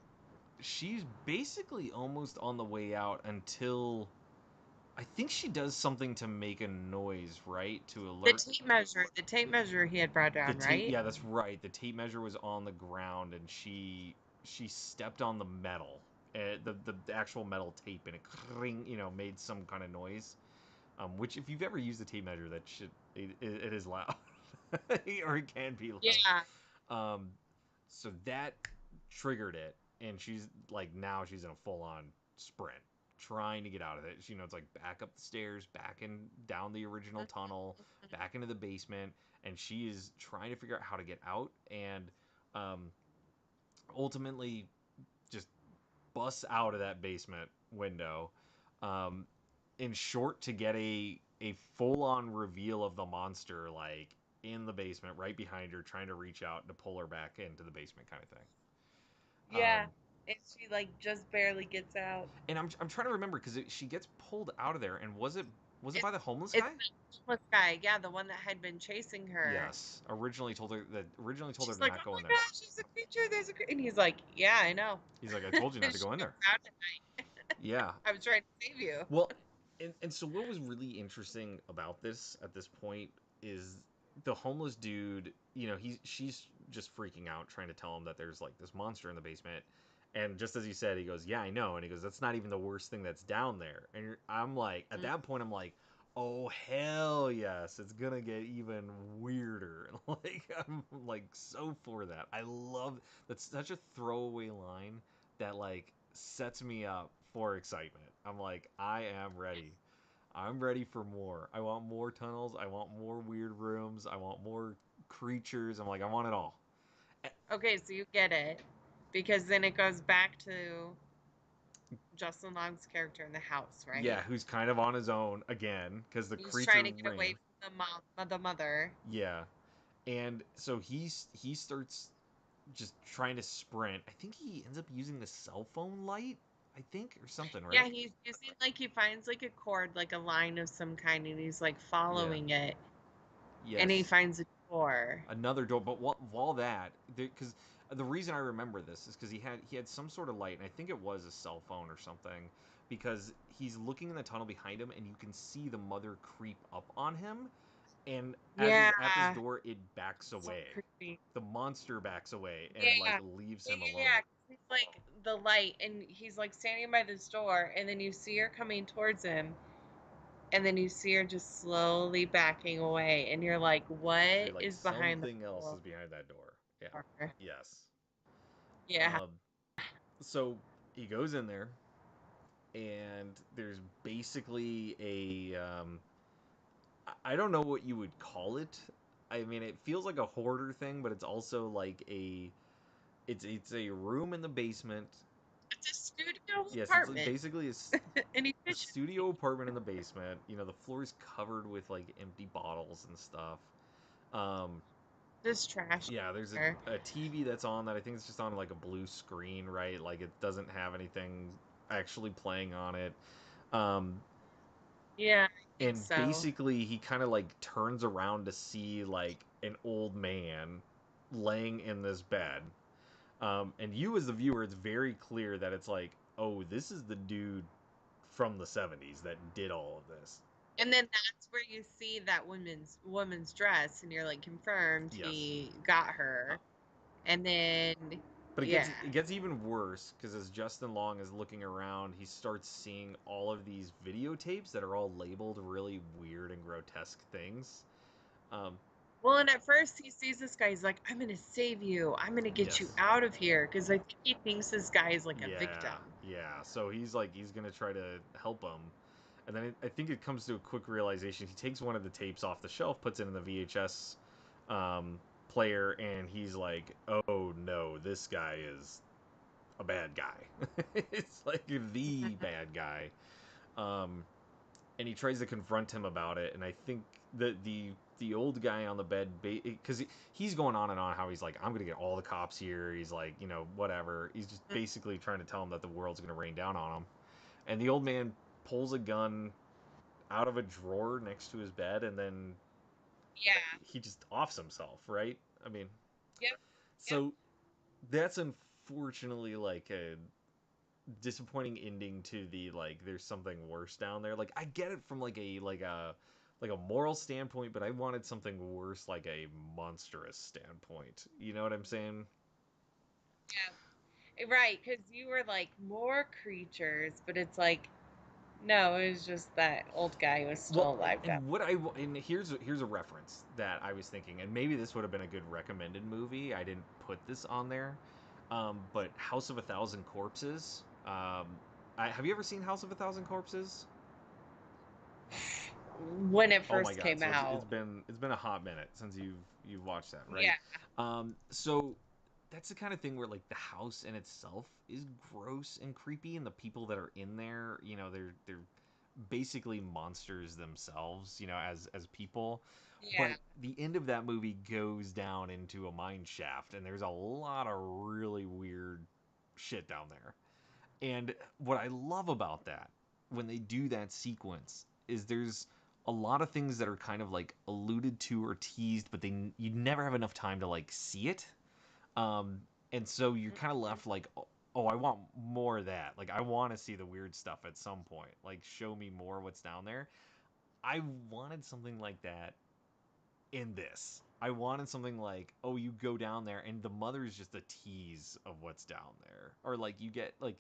she's basically almost on the way out until I think she does something to make a noise, right? To alert The tape measure he had brought the down, tape. right? Yeah, that's right. The tape measure was on the ground, and she stepped on the metal, the actual metal tape, and it made some kind of noise. Which if you've ever used a tape measure, that should it is loud, or it can be loud. Yeah. Um, so that triggered it, and she's like now she's in a full on sprint, trying to get out of it. It's like back up the stairs, back in down the original tunnel, back into the basement, and she is trying to figure out how to get out, and um, ultimately just busts out of that basement window. Um, in short, to get a full on reveal of the monster, like in the basement right behind her, trying to reach out to pull her back into the basement, kind of thing. Yeah. And she like just barely gets out. And I'm trying to remember because she gets pulled out of there, and was it It's by the homeless it's guy? the homeless guy, yeah, the one that had been chasing her. Yes. Originally told her She's to like, not "Oh go my in there. gosh, there's a creature, there's a creature." And he's like, "Yeah, I know." He's like, I told you not to She go in goes there. out at night. Yeah. I was trying to save you. Well, and so what was really interesting about this at this point is the homeless dude, she's just freaking out trying to tell him that there's like this monster in the basement. And just as he said, he goes, "Yeah, I know." And he goes, "That's not even the worst thing that's down there." And I'm like, at that point, I'm like, "Oh hell yes, it's gonna get even weirder." Like I'm like so for that. I love that's such a throwaway line that like sets me up for excitement. I'm like, I am ready. I'm ready for more. I want more tunnels. I want more weird rooms. I want more creatures. I'm like, I want it all. Okay, so you get it. Because then it goes back to Justin Long's character in the house, Yeah, right? who's kind of on his own again because the He's creature trying to get ring. away from the mother. Yeah, and so he starts just trying to sprint. I think he ends up using the cell phone light. I think or something, Yeah, right? he's using like he finds like a cord, like a line of some kind, and he's like Yeah. following it, and he Yes. finds a door. Another door. But while that, because the reason I remember this is because he had some sort of light, and I think it was a cell phone or something, because he's looking in the tunnel behind him, and you can see the mother creep up on him, and as he's at this Yeah, door, it backs so away. creepy. The monster backs away Yeah, and like leaves yeah, him yeah, alone. yeah. 'Cause he's like the light, and he's like standing by this door, and then you see her coming towards him, and then you see her just slowly backing away, and you're like, You're "What like is behind the something else door?" is behind that door. Yeah. Yes. Yeah, Um. So he goes in there, and there's basically a I don't know what you would call it. I mean, it feels like a hoarder thing, but it's also like it's a room in the basement. it's a studio Yes, it's apartment, basically and a studio apartment in the basement. The floor is covered with like empty bottles and stuff. Um, just trash yeah, there's there. a TV that's on that I think it's just on like a blue screen, right? Like it doesn't have anything actually playing on it. Um, Yeah, I think and so. basically he kind of like turns around to see like an old man laying in this bed, and you as the viewer, it's very clear that it's like, oh, this is the dude from the 70s that did all of this. And then that's where you see that woman's dress, and you're like, confirmed Yes. he got uh, her. And then, but it yeah, gets even worse because as Justin Long is looking around, he starts seeing all of these videotapes that are all labeled really weird and grotesque things. um, Well, and at first he sees this guy, he's like, I'm gonna save you. I'm gonna get you Yes. out of here. Because I think he thinks this guy is like a Yeah, victim. yeah. So he's like, he's gonna try to help him, and then I think it comes to a quick realization. He takes one of the tapes off the shelf, puts it in the VHS um, player, and he's like, "Oh no, this guy is a bad guy. It's like the bad guy." Um, and he tries to confront him about it, and I think the old guy on the bed, because he's going on and on how he's like, I'm gonna get all the cops here. He's like, whatever. He's just basically trying to tell him that the world's gonna rain down on him. And the old man pulls a gun out of a drawer next to his bed, and then Yeah. he just offs himself, right? I mean, Yep. Yep. so that's unfortunately like a disappointing ending to the like there's something worse down there. Like I get it from like a moral standpoint, but I wanted something worse, like a monstrous standpoint. You know what I'm saying? Yeah. Right. Because you were like more creatures, but it's like, no, it was just that old guy was still Well, alive down. and here's a reference that I was thinking, and maybe this would have been a good recommended movie. I didn't put this on there, but House of a Thousand Corpses. Have you ever seen House of a Thousand Corpses? When it Oh my first God! came So it's out. been a hot minute since you've watched that, right? Yeah. So that's the kind of thing where like the house in itself is gross and creepy, and the people that are in there, they're basically monsters themselves, as people. But Yeah. the end of that movie goes down into a mine shaft, and there's a lot of really weird shit down there. And what I love about that, when they do that sequence, is there's a lot of things that are kind of like alluded to or teased, but you never have enough time to like see it. Um, and so you're kind of Mhm. left like, oh, I want more of that. Like I want to see the weird stuff at some point. Like show me more what's down there. I wanted something like that in this. I wanted something like, oh, you go down there and the mother is just a tease of what's down there. Or like you get like,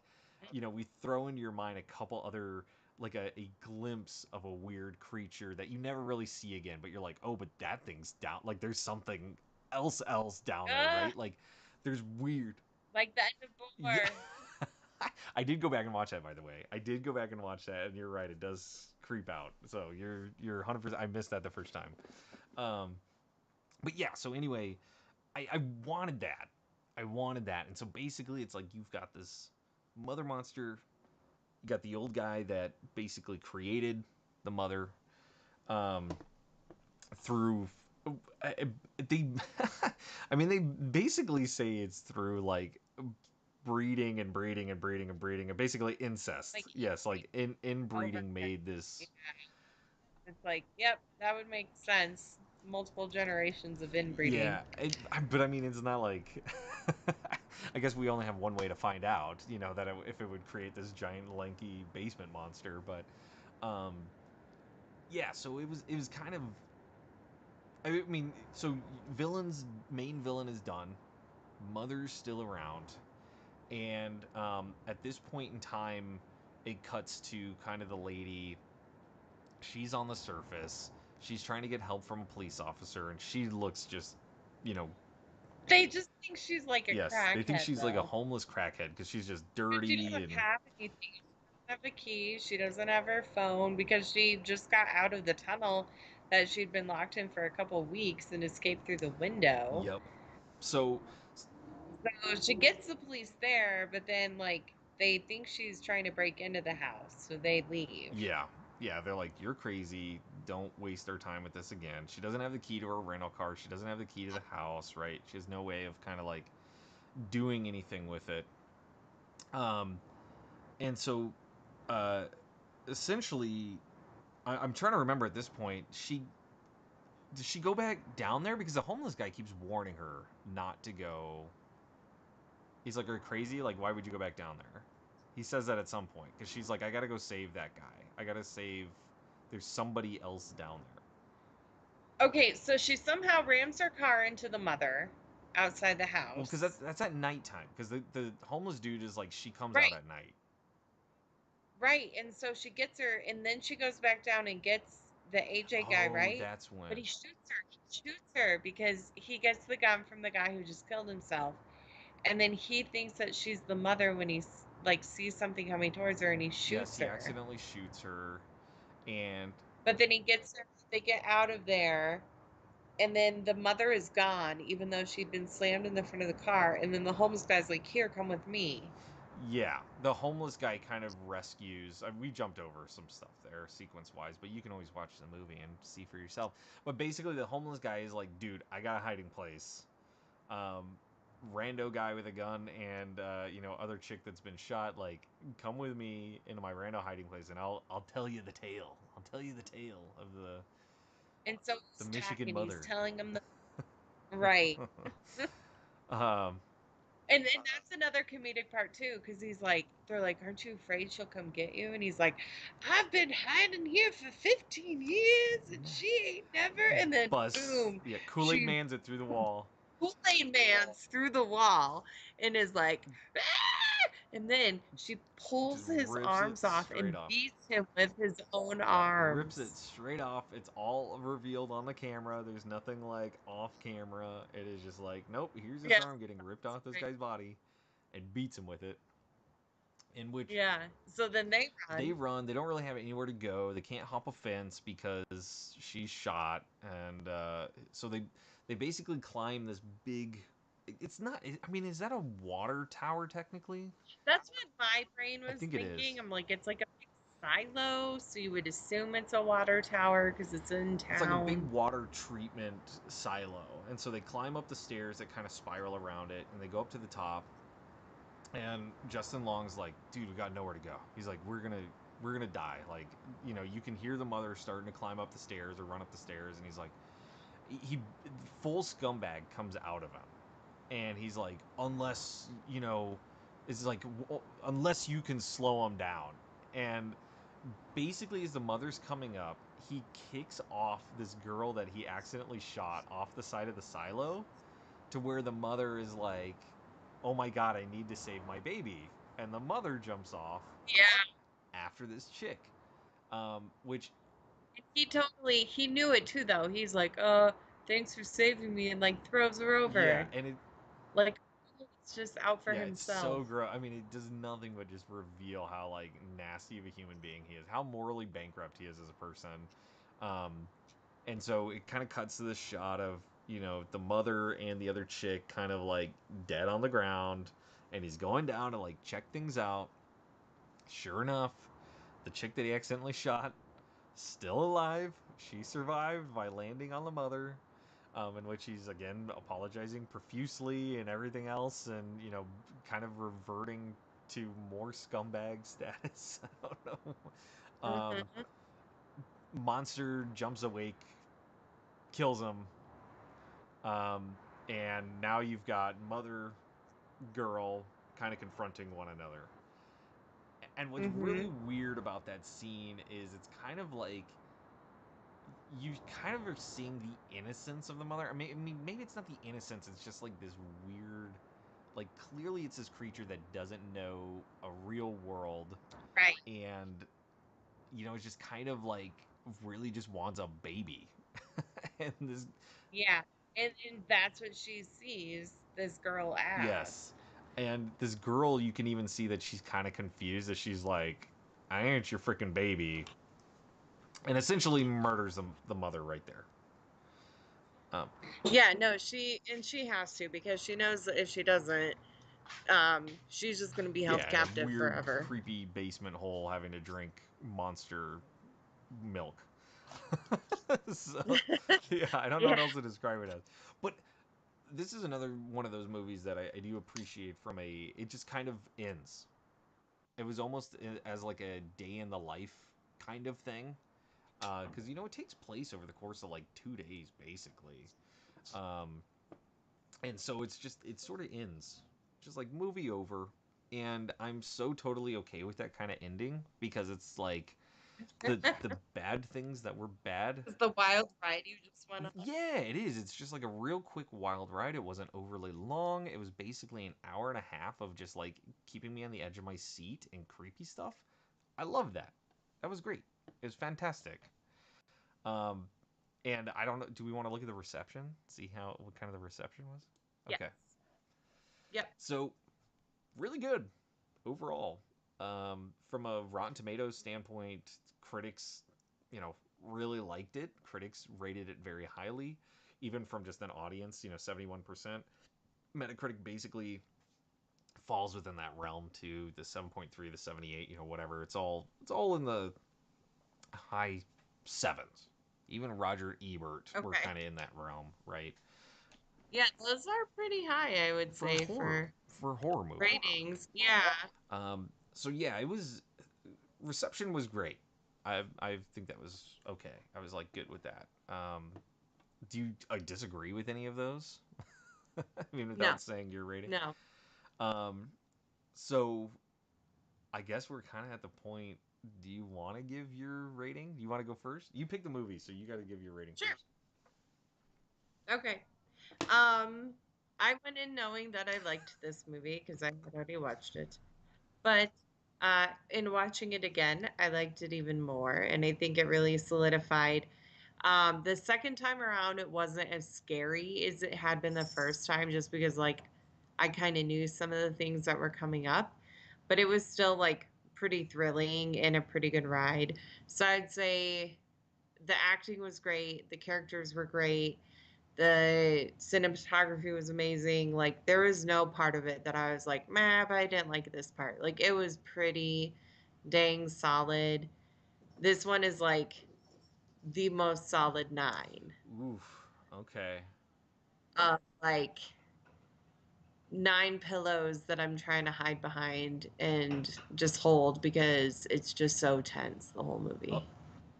we throw into your mind a couple other like a glimpse of a weird creature that you never really see again, but you're like, oh, but that thing's down. Like there's something else down there, Ugh, right? Like there's weird. like the end of Yeah. Boar. I did go back and watch that, by the way. I did go back and watch that, and you're right, it does creep out. So you're 100%. I missed that the first time. Um, but yeah, so anyway, I wanted that. I wanted that. And so basically, it's like you've got this mother monster, you got the old guy that basically created the mother um, through. They, I mean, they basically say it's through like breeding and breeding and breeding and breeding and basically incest. Like Yes, like over. inbreeding made this. It's like, yep, that would make sense. Multiple generations of inbreeding. Yeah, but I mean, it's not like. I guess we only have one way to find out, that if it would create this giant lanky basement monster. But, um, yeah. So it was kind of. I mean, so main villain is done. Mother's still around, and at this point in time, it cuts to kind of the lady. She's on the surface. She's trying to get help from a police officer, and she looks just, you know, They just think she's like a yes, they think crackhead, she's like a though. homeless crackhead because she's just But she dirty doesn't and have anything. She doesn't have a key. She doesn't have her phone because she just got out of the tunnel that she'd been locked in for a couple weeks and escaped through the window. yep. So So she gets the police there, but then, like, they think she's trying to break into the house, so they leave. yeah, yeah, they're like, you're crazy. Don't waste our time with this again. She doesn't have the key to her rental car. She doesn't have the key to the house, right? She has no way of kind of like doing anything with it. Um, and so uh, essentially, I'm trying to remember at this point. Does she go back down there because the homeless guy keeps warning her not to go. He's like, "Are you crazy? Like, why would you go back down there?" He says that at some point because she's like, "I gotta go save that guy. I gotta save. There's somebody else down there." Okay, so she somehow rams her car into the mother outside the Well, because house. that's at nighttime. Because the homeless dude is like, she comes out Right, at night. right. And so she gets her, and then she goes back down and gets the AJ guy, Oh, right? that's But when. he shoots her. He shoots her because he gets the gun from the guy who just killed himself, and then he thinks that she's the mother when he like sees something coming towards her, and he Yes, shoots he her. accidentally shoots her, and But then he gets her. They get out of there, and then the mother is gone, even though she'd been slammed in the front of the car. And then the homeless guy's like, "Here, come with me." yeah, the homeless guy kind of rescues. We jumped over some stuff there, sequence-wise, but you can always watch the movie and see for yourself. But basically, the homeless guy is like, "Dude, I got a hiding place." Um, Rando guy with a gun and other chick that's been shot. Like, come with me into my rando hiding place, and I'll tell you the tale. I'll tell you the tale of And so the he's Michigan talking. He's mother. telling him the right. um, And that's another comedic part too, because he's like, they're like, "Aren't you afraid she'll come get you?" And he's like, "I've been hiding here for 15 years, and she ain't never." And then Bus. boom, Yeah, Kool Aid she Man's it through the wall. Kool-Aid Man's through the wall and is like, "Ah!" And then she Just pulls his rips it arms off straight and off. beats him with his own Yeah, rips it arms. straight off. It's all revealed on the camera. There's nothing like off camera. It is just like, nope, here's this Yeah, arm getting ripped off this guy's body and beats him with it. In which yeah. So then they they run. run. They don't really have anywhere to go. They can't hop a fence because she's shot, and so they basically climb this big. It's not. I mean, is that a water tower technically? That's what my brain I was think it is. thinking. I'm like, it's like a big silo, so you would assume it's a water tower because it's in It's like a big town. water treatment silo, and so they climb up the stairs that kind of spiral around it, and they go up to the top. And Justin Long's like, dude, we got nowhere to go. He's like, we're gonna die. Like, you can hear the mother starting to climb up the stairs or run up the stairs, and he's like, he full scumbag comes out of him, and he's like, unless it's like unless you can slow him down, and basically as the mother's coming up, he kicks off this girl that he accidentally shot off the side of the silo to where the mother is like, oh my god, I need to save my baby. And the mother jumps off Yeah, after this chick. Which, he knew it too, though. He's like, thanks for saving me," and like throws her yeah, over. and Like, it's just out for yeah, it's himself. so gross. I mean, it does nothing but just reveal how, like, nasty of a human being he is, how morally bankrupt he is as a person. Um, and so it kind of cuts to this shot of, the mother and the other chick kind of like dead on the ground, and he's going down to like check things out. Sure enough, the chick that he accidentally shot, still alive. She survived by landing on the mother, in which he's again apologizing profusely and everything else, and kind of reverting to more scumbag status. I don't know. Hmm. Monster jumps awake, kills him, um, and now you've got mother, girl, kind of confronting one another. And what's really Hmm. weird about that scene is it's kind of like you kind of are seeing the innocence of the mother. I mean, maybe it's not the innocence. It's just like this weird, like clearly it's this creature that doesn't know a real world, Right. and it's just kind of like really just wants a baby. And this, Yeah. And that's what she sees this girl as. yes, and this girl, you can even see that she's kind of confused. That she's like, "I ain't your freaking baby," and essentially murders the mother right there. Um, Yeah, no, she has to, because she knows that if she doesn't, she's just gonna be held Yeah, in a captive weird, forever. creepy basement hole having to drink monster milk. So, yeah, I don't know Yeah. what else to describe it as. But this is another one of those movies that I do appreciate from a. It just kind of ends. It was almost as like a day in the life kind of thing. Because, it takes place over the course of like 2 days, basically. Um, and so it sort of ends just like movie over, and I'm so totally okay with that kind of ending because it's like the bad things that were bad. It's the wild ride you just went on. Yeah, it is. It's just like a real quick wild ride. It wasn't overly long. It was basically an hour and a half of just like keeping me on the edge of my seat and creepy stuff. I love that. That was great. It was fantastic. Um, and I don't know. Do we want to look at the reception? See how what kind of the reception was? Yes. Okay. Yep. So really good overall. From a Rotten Tomatoes standpoint, critics, really liked it. Critics rated it very highly, even from just an audience. 71%. Metacritic basically falls within that realm to the 7.3, the 78. Whatever. It's all in the high sevens. Even Roger Ebert were Okay. kind of in that realm, right? Yeah, those are pretty high, I would For say, horror, for for horror movie. ratings. Yeah. So yeah, it was reception was great. I think that was okay. I was like good with that. Do you disagree with any of those? I mean, No. without saying your rating. No. Um, so I guess we're kind of at the point. Do you want to give your rating? Do you want to go first? You pick the movie, so you got to give your rating Sure. first. Okay. Um, I went in knowing that I liked this movie because I had already watched it. But in watching it again, I liked it even more. And I think it really solidified. The second time around, it wasn't as scary as it had been the first time, just because, like, I kind of knew some of the things that were coming up. But it was still, like, pretty thrilling and a pretty good ride. So I'd say the acting was great, the characters were great, the cinematography was amazing. Like, there was no part of it that I was like, "Meh, but I didn't like this part." Like, it was pretty dang solid. This one is like the most solid 9. Oof. Okay. Like 9 pillows that I'm trying to hide behind and just hold because it's just so tense the whole Oh, movie.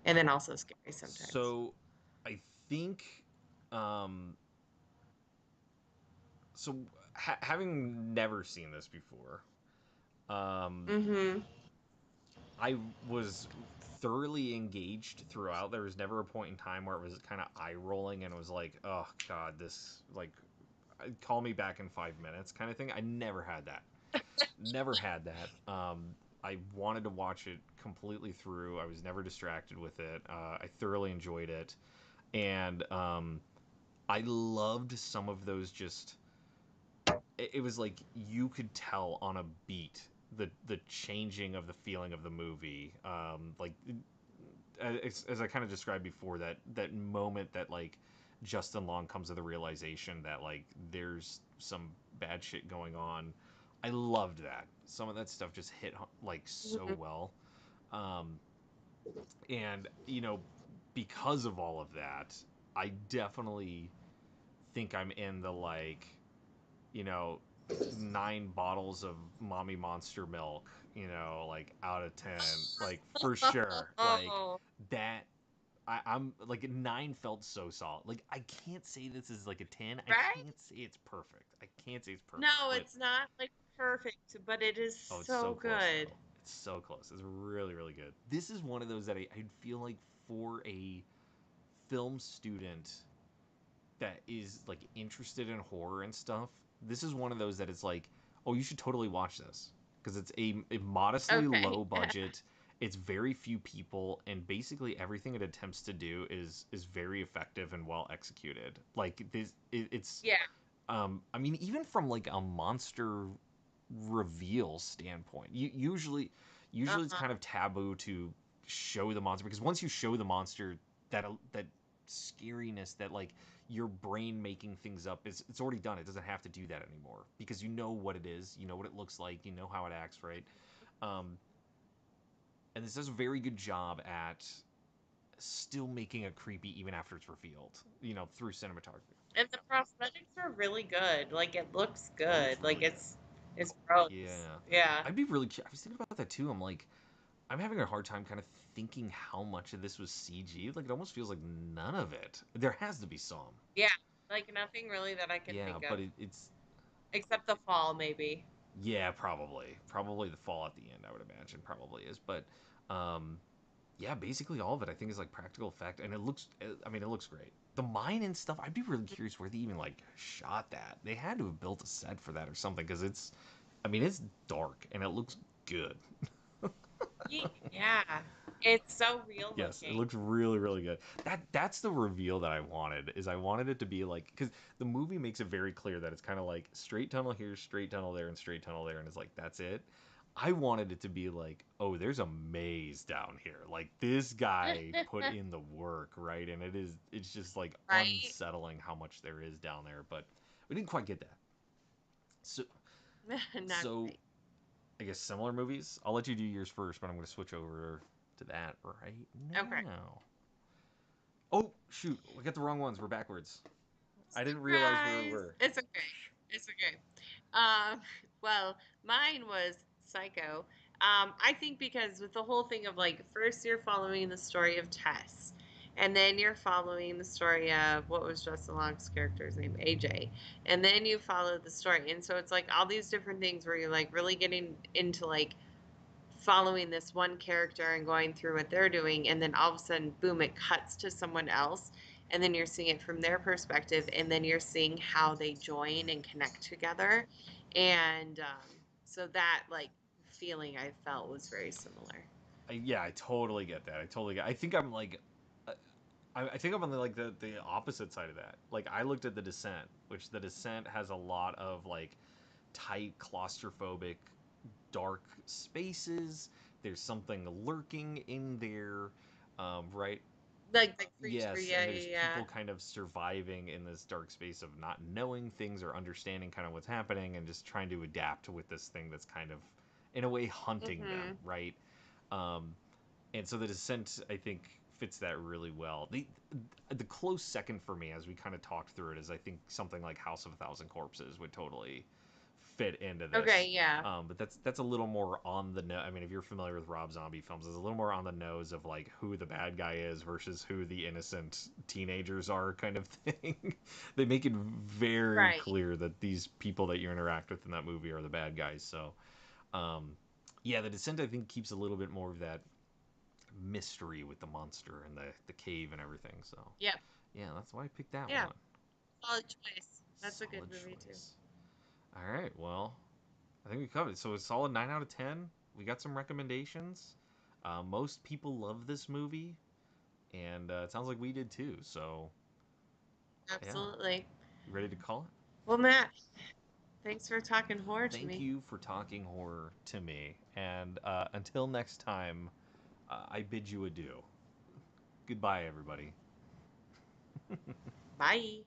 And then also scary sometimes. so I think um so having never seen this before, um Mhm. I was thoroughly engaged throughout. There was never a point in time where it was kind of eye rolling and it was like, oh god, this like call me back in 5 minutes kind of thing. I never had that. Never had that. I wanted to watch it completely through. I was never distracted with it. I thoroughly enjoyed it, and I loved some of those. Just it was like you could tell on a beat the changing of the feeling of the movie. Like as I kind of described before, that moment that like Justin Long comes to the realization that like there's some bad shit going on. I loved that. Some of that stuff just hit like so Mhm. well. Um, and because of all of that, I definitely think I'm in the like, you know, 9 bottles of mommy monster milk, like out of 10, like for sure. Like Oh, that I'm like a 9 felt so solid. Like I can't say this is like a 10. I right? can't say it's perfect. I can't say it's perfect, No, but it's not like perfect, but it is oh, it's so so close good. though. It's so close. It's really really good. This is one of those that I'd feel like for a film student that is like interested in horror and stuff. This is one of those that it's like, oh, you should totally watch this because it's a modestly Okay. low budget. It's very few people, and basically everything it attempts to do is very effective and well executed. Like it's Yeah. I mean, even from like a monster reveal standpoint, usually it's Uh-huh. kind of taboo to show the monster because once you show the monster, that scariness, that like your brain making things up, is it's already done. It doesn't have to do that anymore because you know what it is, you know what it looks like, you know how it acts, right? Um, and this does a very good job at still making it creepy even after it's revealed, through cinematography. And the prosthetics are really good. Like, it looks It looks good. Like, really good. it's gross. Yeah. Yeah. I'd be really. I was thinking about that too. I'm like, I'm having a hard time kind of thinking how much of this was CG. Like, it almost feels like none of it. There has to be some. Yeah. Like, nothing really that I can Yeah, think but of it's except the fall, maybe. yeah, probably the fall at the end. I would imagine probably is, but um, yeah, basically all of it I think is like practical effect, and it looks. I mean, it looks great. The mine and stuff. I'd be really curious where they even like shot that. They had to have built a set for that or something because it's. I mean, it's dark and it looks good. Yeah. It's so real Yes, it looking. looks really, really good. That's the reveal that I wanted. Is I wanted it to be like, because the movie makes it very clear that it's kind of like straight tunnel here, straight tunnel there, and straight tunnel there, and it's like that's it. I wanted it to be like, oh, there's a maze down here. Like this guy put in the work, right? And it's just like Right? unsettling how much there is down there. But we didn't quite get that. So, Not so quite. I guess similar movies. I'll let you do yours first, but I'm going to switch over to that right Okay. now. Oh shoot, we got the wrong ones. We're backwards. I didn't realize where we Surprise! were. It's okay. It's okay. Um, well, mine was Psycho. I think because with the whole thing of like, first you're following the story of Tess, and then you're following the story of what was Justin Long's character's name, AJ, and then you follow the story, and so it's like all these different things where you're like really getting into like following this one character and going through what they're doing, and then all of a sudden boom, it cuts to someone else, and then you're seeing it from their perspective, and then you're seeing how they join and connect together. And so that like feeling I felt was very similar. Yeah, I totally get that. I totally get. I think I'm like, uh, I think I'm on like the opposite side of that. Like I looked at the Descent, which the Descent has a lot of like tight, claustrophobic, dark spaces. There's something lurking in there, right? Like the creature, Yes, yeah, and there's yeah, yeah. people kind of surviving in this dark space of not knowing things or understanding kind of what's happening and just trying to adapt with this thing that's kind of, in a way, hunting them, Mm-hmm. right? Um, and so the Descent, I think, fits that really well. The close second for me, as we kind of talked through it, is I think something like House of a Thousand Corpses would totally fit into Okay, this. yeah. But that's a little more on the nose. I mean, if you're familiar with Rob Zombie films, it's a little more on the nose of like who the bad guy is versus who the innocent teenagers are, kind of thing. They make it very Right. clear that these people that you interact with in that movie are the bad guys. So, um, yeah, the Descent I think keeps a little bit more of that mystery with the monster and the cave and everything. So, Yep. yeah, that's why I picked that Yeah. one. Solid choice. That's a good Solid movie too. choice. All right, well, I think we covered it. So a solid 9 out of 10. We got some recommendations. Most people love this movie, and it sounds like we did too. So yeah, Absolutely. you ready to call it? Well, Matt, thanks for talking horror to Thank me. you for talking horror to me, and until next time, I bid you adieu. Goodbye, everybody. Bye.